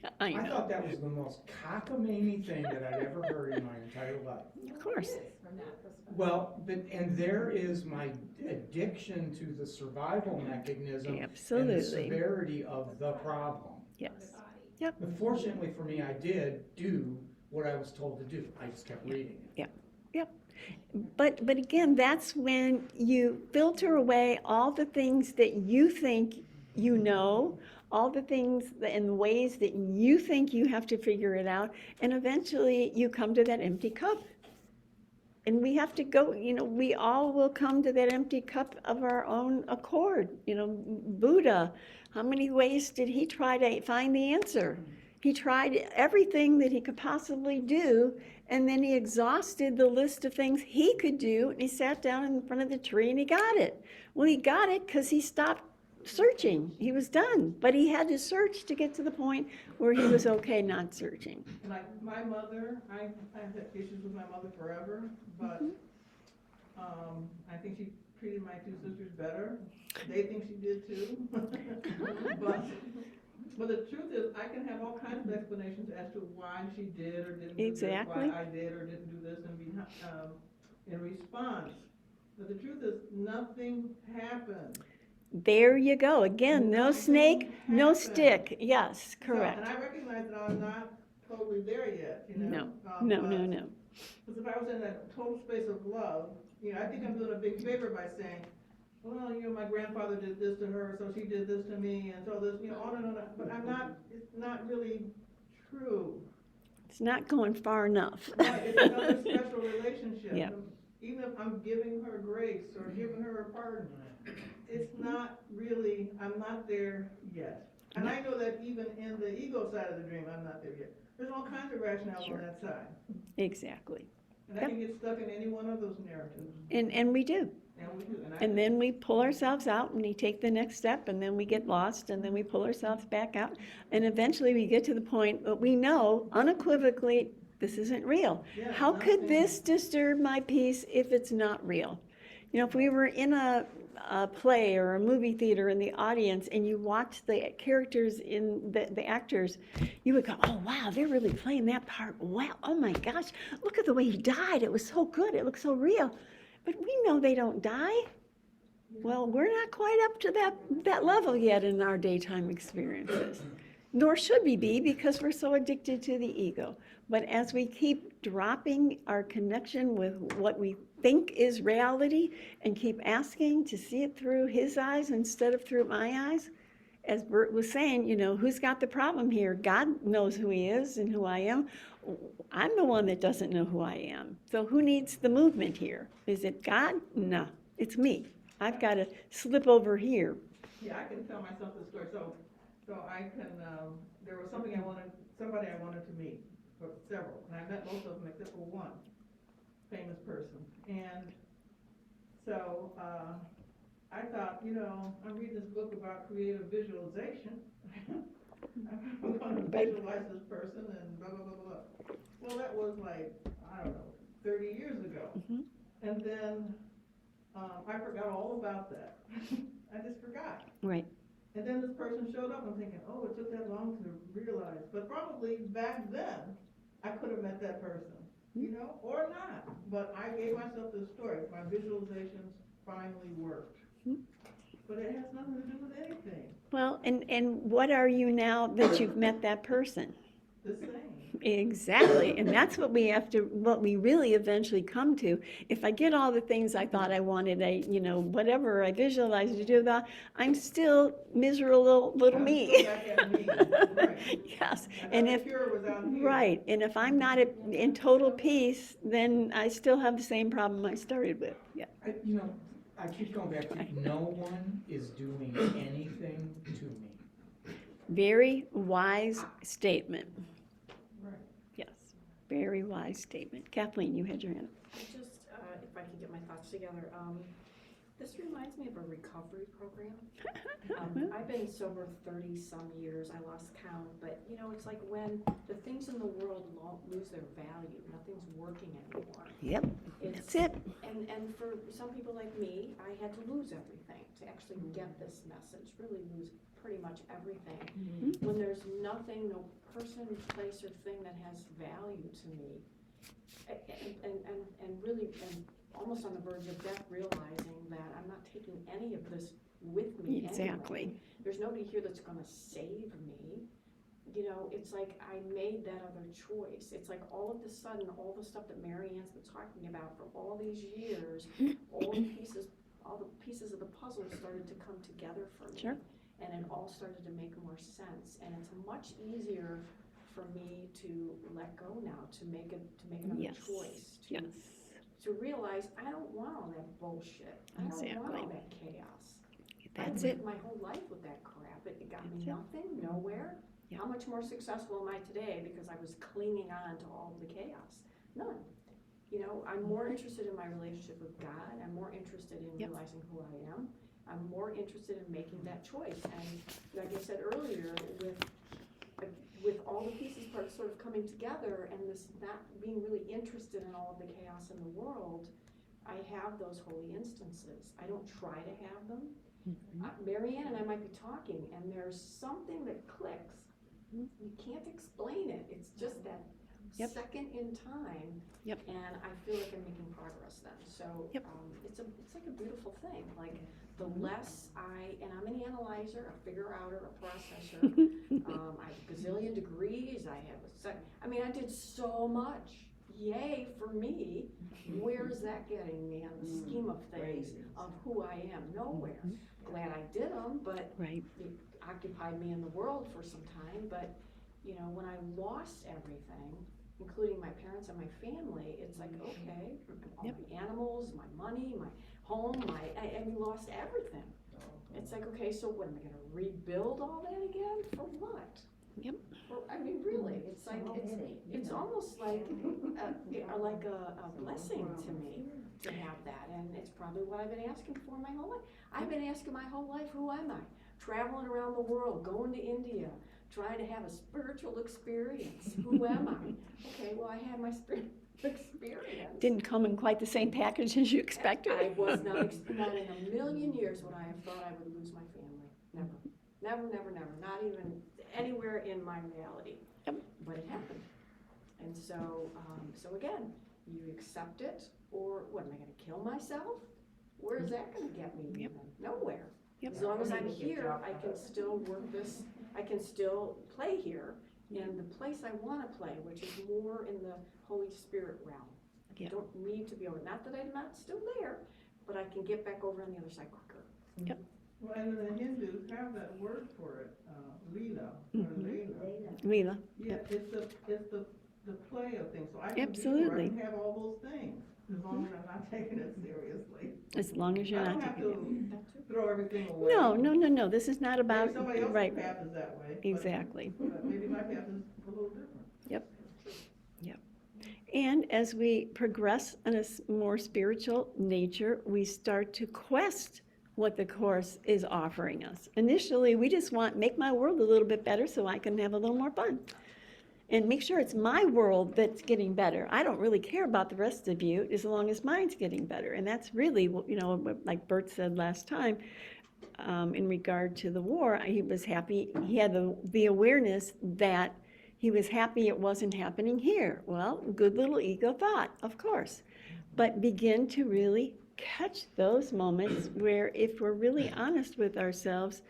Yeah, I know. thought that was the most cockamamie thing that I'd ever heard in my entire life. Of course. From that perspective. Well, and there is my addiction to the survival mechanism and the Absolutely. severity of the problem. Yes. But fortunately for me, I did do what I was told to do. I just kept reading it. Yep. But again, that's when you filter away all the things that you think you know, all the things and the ways that you think you have to figure it out, and eventually you come to that empty cup. And we have to go, we all will come to that empty cup of our own accord. Buddha, how many ways did he try to find the answer? He tried everything that he could possibly do, and then he exhausted the list of things he could do, and he sat down in front of the tree and he got it. Well, he got it because he stopped searching. He was done, but he had to search to get to the point where he was okay not searching. Like my mother, I've had issues with my mother forever, but I think she treated my two sisters better. They think she did too. But Well, the truth is, I can have all kinds of explanations as to why she did or didn't do this, Exactly. why I did or didn't do this in response. But the truth is, nothing happened. There you go. Again, no Nothing snake, no happened. stick. Yes, So, correct. and I recognize that I'm not totally there yet, you know? No, no, no. Because if I was in that total space of love, you know, I think I'm doing a big favor by saying, well, you know, my grandfather did this to her, so she did this to me, and so this, you know, on and on. But I'm not, it's not really true. It's not going far enough. Right, it's another special relationship. Yeah. Even if I'm giving her grace or giving her a pardon, it's not really, I'm not there yet. And I know that even in the ego side of the dream, I'm not there yet. There's all kinds of rationales Sure. on that side. Exactly. And I can get stuck in any one of those narratives. And we do. And we do. And then we pull ourselves out and we take the next step and then we get lost and then we pull ourselves back out. And eventually we get to the point that we know unequivocally this isn't real. Yeah, How could nothing- this disturb my peace if it's not real? You know, if we were in a play or a movie theater in the audience and you watch the characters in the actors, you would go, oh wow, they're really playing that part well. Oh my gosh, look at the way he died. It was so good. It looks so real. But we know they don't die. Well, we're not quite up to that level yet in our daytime experiences. Nor should we be, because we're so addicted to the ego. But as we keep dropping our connection with what we think is reality and keep asking to see it through his eyes instead of through my eyes, as Bert was saying, you know, who's got the problem here? God knows who he is and who I am. I'm the one that doesn't know who I am. So who needs the movement here? Is it God? No, it's me. I've got to slip over here. Yeah, I can tell myself the story. So I can, there was somebody I wanted to meet, or several, and I met most of them except for one famous person. And so I thought, you know, I'm reading this book about creative visualization. I'm going to visualize this person and blah, blah, blah, blah. Well, that was like, I don't know, 30 years ago. Mm-hmm. And then I forgot all about that. I just forgot. Right. And then this person showed up, I'm thinking, oh, it took that long to realize. But probably back then, I could have met that person, you know, or not. But I gave myself this story. My visualizations finally worked. But it has nothing to do with anything. Well, and what are you now that you've met that person? The same. Exactly, and that's what we really eventually come to. If I get all the things I thought I wanted, whatever I visualized to do that, I'm still miserable little me. Still back at me. Right. Yes, And if cure was out here. right, and if I'm not in total peace, then I still have the same problem I started with. Yeah. I keep going back to no one is doing anything to me. Very wise statement. Right. Yes, very wise statement. Kathleen, you had your hand up. I just, if I can get my thoughts together, this reminds me of a recovery program. I've been sober 30-some years, I lost count, but it's like when the things in the world lose their value, nothing's working anymore. Yep, that's it. And for some people like me, I had to lose everything to actually get this message, really lose pretty much everything. When there's nothing, no person, place, or thing that has value to me, and really, almost on the verge of death, realizing that I'm not taking any of this with me Exactly. anyway. There's nobody here that's gonna save me. It's like I made that other choice. It's like all of a sudden, all the stuff that Mary Ann's been talking about for all these years, all the pieces of the puzzle started to come together for me. Sure. And it all started to make more sense. And it's much easier for me to let go now, to make another Yes. choice, Yes. to realize I don't want all that bullshit. I don't want Exactly. all that chaos. That's I it. lived my whole life with that crap. It got me That's it. nothing, nowhere. Yeah. How much more successful am I today because I was clinging on to all of the chaos? None. I'm more interested in my relationship with God. I'm more interested in Yep. realizing who I am. I'm more interested in making that choice. And like I said earlier, with all the pieces parts sort of coming together and this not being really interested in all of the chaos in the world, I have those holy instances. I don't try to have them. Mary Ann and I might be talking and there's something that clicks You can't explain it, it's just that Yep. second in time. Yep. And I feel like I'm making progress then, so, Yep. it's like a beautiful thing, like, the less and I'm an analyzer, a figure outer, a processor, I have a gazillion degrees, I did so much, yay for me, where is that getting me on the scheme of things, of who I am? Nowhere. Glad I did them, but Right. it occupied me in the world for some time, but, when I lost everything, including my parents and my family, it's like, okay, all my animals, my money, my home, we lost everything. It's like, okay, so what, am I gonna rebuild all that again? For what? Yep. Really, it's like, it's almost like a blessing to me to have that, and it's probably what I've been asking for my whole life. I've been asking my whole life, who am I? Traveling around the world, going to India, trying to have a spiritual experience. Who am I? Okay, well, I had my spiritual experience. Didn't come in quite the same package as you expected. I was not in a million years would I have thought I would lose my family. Never, not even anywhere in my reality. Yep. But it happened. And so, again, you accept it, or what, am I gonna kill myself? Where is that gonna get me even? Nowhere. Yep. As long as I'm here, I can still work this, I can still play here in the place I wanna play, which is more in the Holy Spirit realm. I Yep. don't need to be over, not that I'm not still there, but I can get back over on the other side quicker. Yep. Well, and the Hindus have that word for it, Leela, or Layla. Leela. Yeah, it's the play of things, so I can be Absolutely. where I can have all those things, as long as I'm not taking it seriously. As long as you're I not don't have taking it. to throw everything away. No, this is not about, Maybe somebody else's right, path is that way. exactly. But maybe my path is a little different. And as we progress in a more spiritual nature, we start to quest what the Course is offering us. Initially, we just make my world a little bit better so I can have a little more fun. And make sure it's my world that's getting better. I don't really care about the rest of you as long as mine's getting better. And that's really, like Bert said last time, in regard to the war, he was happy, he had the awareness that he was happy it wasn't happening here. Well, good little ego thought, of course. But begin to really catch those moments where, if we're really honest with ourselves,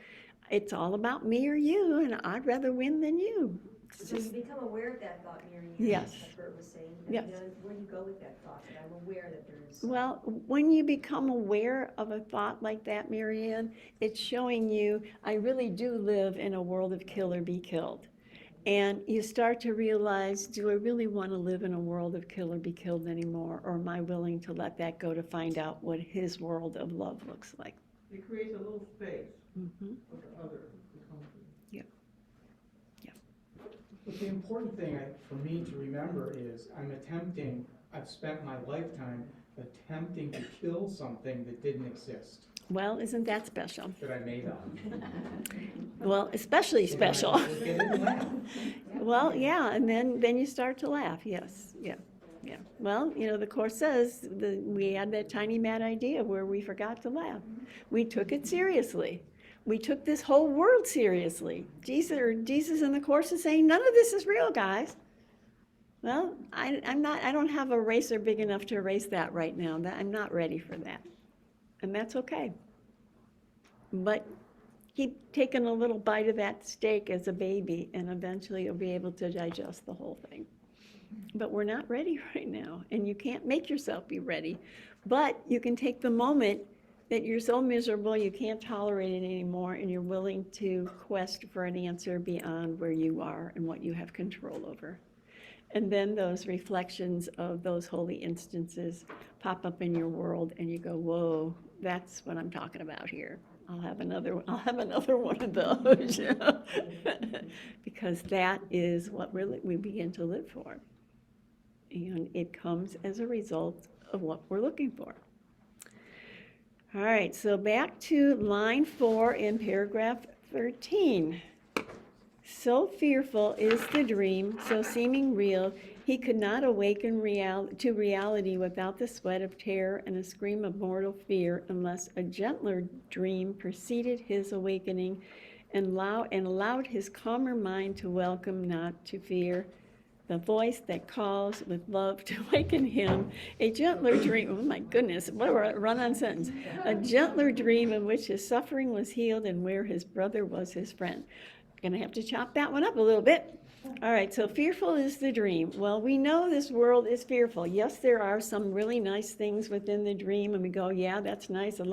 it's all about me or you, and I'd rather win than you. So you become aware of that thought near you. Yes. Like Bert was saying. Yes. Where you go with that thought, that I'm aware that there's. Well, when you become aware of a thought like that, Marianne, it's showing you, I really do live in a world of kill or be killed. And you start to realize, do I really want to live in a world of kill or be killed anymore? Or am I willing to let that go to find out what his world of love looks like? It creates a little space Mm-hmm. for the other to come to. But the important thing for me to remember is I've spent my lifetime attempting to kill something that didn't exist, Well, isn't that special? that I made up. Well, especially So then I special. look at it and laugh. Well, yeah, and then you start to laugh, yes, yeah. Well, the Course says we had that tiny mad idea where we forgot to laugh. We took it seriously. We took this whole world seriously. Jesus in the Course is saying, none of this is real, guys. Well, I don't have a eraser big enough to erase that right now. I'm not ready for that. And that's okay. But keep taking a little bite of that steak as a baby, and eventually you'll be able to digest the whole thing. But we're not ready right now, and you can't make yourself be ready. But you can take the moment that you're so miserable you can't tolerate it anymore, and you're willing to quest for an answer beyond where you are and what you have control over. And then those reflections of those holy instances pop up in your world, and you go, whoa, that's what I'm talking about here. I'll have another one of those, because that is what we begin to live for. And it comes as a result of what we're looking for. All right, so back to line 4 in paragraph 13. So fearful is the dream, so seeming real, he could not awaken to reality without the sweat of terror and a scream of mortal fear, unless a gentler dream preceded his awakening and allowed his calmer mind to welcome, not to fear, the voice that calls with love to waken him, a gentler dream, oh my goodness, what a run-on sentence, a gentler dream in which his suffering was healed and where his brother was his friend. Gonna have to chop that one up a little bit. All right, so fearful is the dream. Well, we know this world is fearful. Yes, there are some really nice things within the dream, and we go, yeah, that's nice. I'd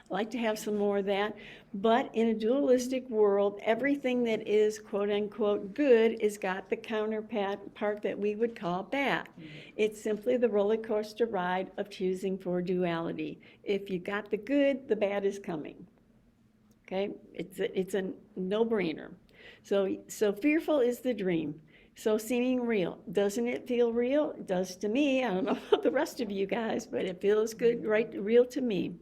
like to have some more of that. But in a dualistic world, everything that is quote unquote good is got the counterpart that we would call bad. It's simply the roller coaster ride of choosing for duality. If you got the good, the bad is coming. Okay, it's a no-brainer. So fearful is the dream. So seeming real. Doesn't it feel real? It does to me. I don't know about the rest of you guys, but it feels good, right, real to me.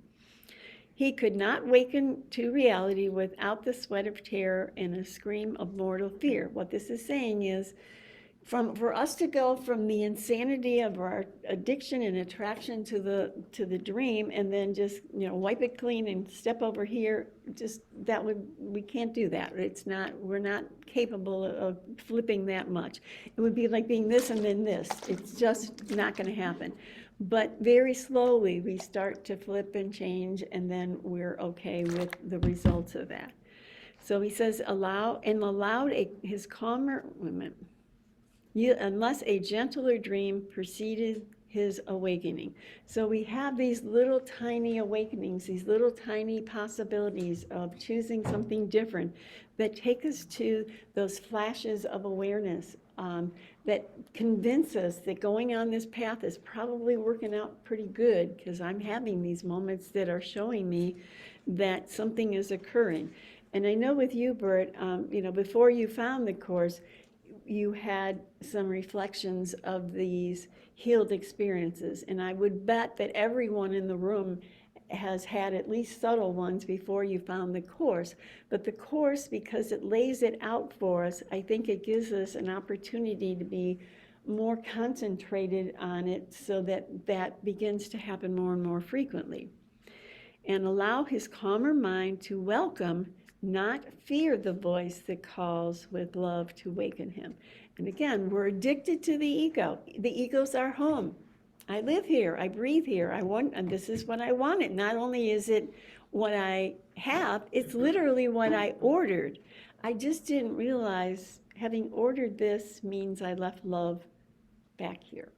He could not waken to reality without the sweat of terror and a scream of mortal fear. What this is saying is, for us to go from the insanity of our addiction and attraction to the dream, and then just wipe it clean and step over here, we can't do that. We're not capable of flipping that much. It would be like being this and then this. It's just not going to happen. But very slowly we start to flip and change, and then we're okay with the results of that. So he says, his calmer women. Unless a gentler dream preceded his awakening. So we have these little tiny awakenings, these little tiny possibilities of choosing something different that take us to those flashes of awareness that convince us that going on this path is probably working out pretty good, because I'm having these moments that are showing me that something is occurring. And I know with you, Bert, before you found the Course, you had some reflections of these healed experiences. And I would bet that everyone in the room has had at least subtle ones before you found the Course. But the Course, because it lays it out for us, I think it gives us an opportunity to be more concentrated on it, so that begins to happen more and more frequently. And allow his calmer mind to welcome, not fear, the voice that calls with love to waken him. And again, we're addicted to the ego. The ego's our home. I live here, I breathe here, and this is what I wanted. Not only is it what I have, it's literally what I ordered. I just didn't realize having ordered this means I left love back here.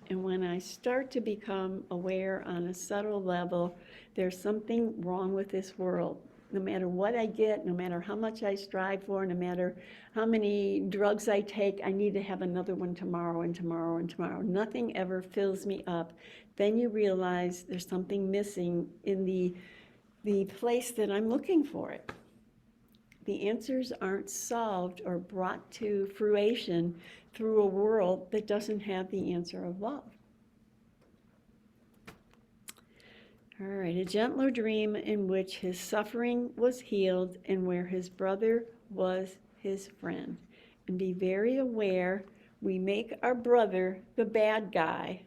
And when I start to become aware on a subtle level, there's something wrong with this world. No matter what I get, no matter how much I strive for, no matter how many drugs I take, I need to have another one tomorrow and tomorrow and tomorrow. Nothing ever fills me up. Then you realize there's something missing in the place that I'm looking for it. The answers aren't solved or brought to fruition through a world that doesn't have the answer of love. All right, a gentler dream in which his suffering was healed and where his brother was his friend. And be very aware, we make our brother the bad guy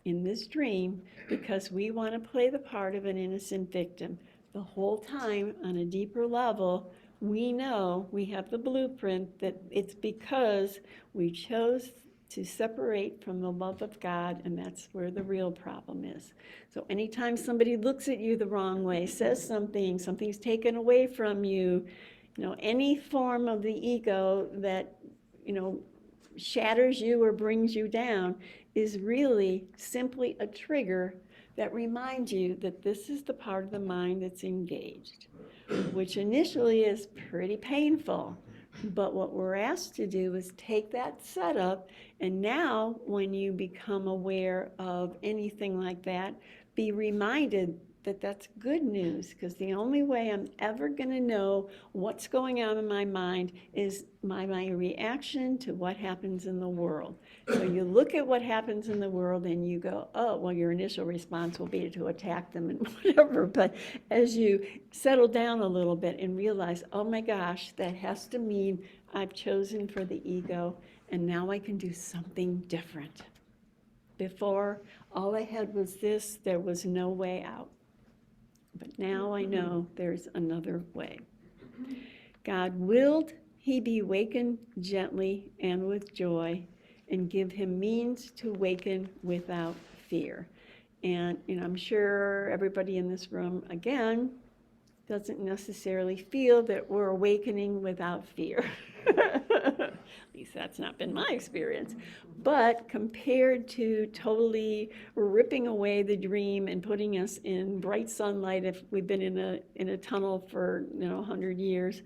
in this dream because we want to play the part of an innocent victim. The whole time, on a deeper level, we know, we have the blueprint, that it's because we chose to separate from the love of God, and that's where the real problem is. So anytime somebody looks at you the wrong way, says something's taken away from you, any form of the ego that, shatters you or brings you down is really simply a trigger that reminds you that this is the part of the mind that's engaged, which initially is pretty painful. But what we're asked to do is take that setup, and now when you become aware of anything like that, be reminded that that's good news, because the only way I'm ever going to know what's going on in my mind is my reaction to what happens in the world. So you look at what happens in the world and you go, oh, well, your initial response will be to attack them and whatever. But as you settle down a little bit and realize, oh my gosh, that has to mean I've chosen for the ego, and now I can do something different. Before, all I had was this, there was no way out. but now I know there's another way. God willed he be wakened gently and with joy, and give him means to waken without fear. And I'm sure everybody in this room, again, doesn't necessarily feel that we're awakening without fear. At least that's not been my experience. But compared to totally ripping away the dream and putting us in bright sunlight, if we've been in a tunnel for 100 years,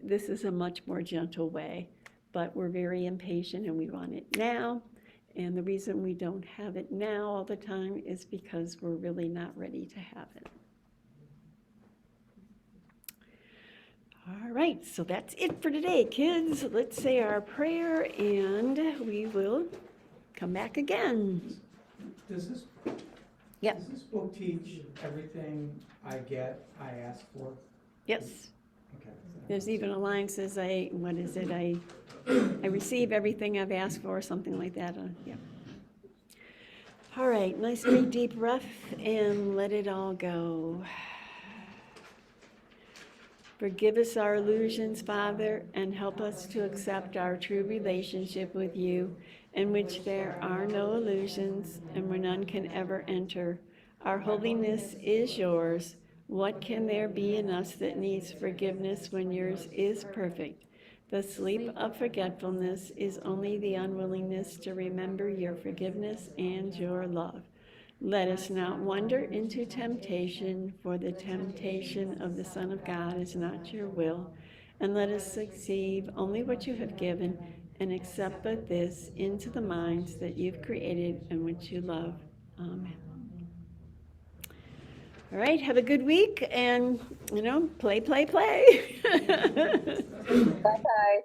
this is a much more gentle way. But we're very impatient and we want it now. And the reason we don't have it now all the time is because we're really not ready to have it. All right, so that's it for today, kids. Let's say our prayer and we will come back again. Does this, Yep. does this book teach everything I ask for? Yes. Okay. There's even a line says I receive everything I've asked for, something like that. Yeah. All right, nice big deep breath and let it all go. Forgive us our illusions, Father, and help us to accept our true relationship with you, in which there are no illusions and where none can ever enter. Our holiness is yours. What can there be in us that needs forgiveness when yours is perfect? The sleep of forgetfulness is only the unwillingness to remember your forgiveness and your love. Let us not wander into temptation, for the temptation of the Son of God is not your will. And let us receive only what you have given, and accept but this into the minds that you've created and which you love. Amen. All right, have a good week, and, play. Bye-bye.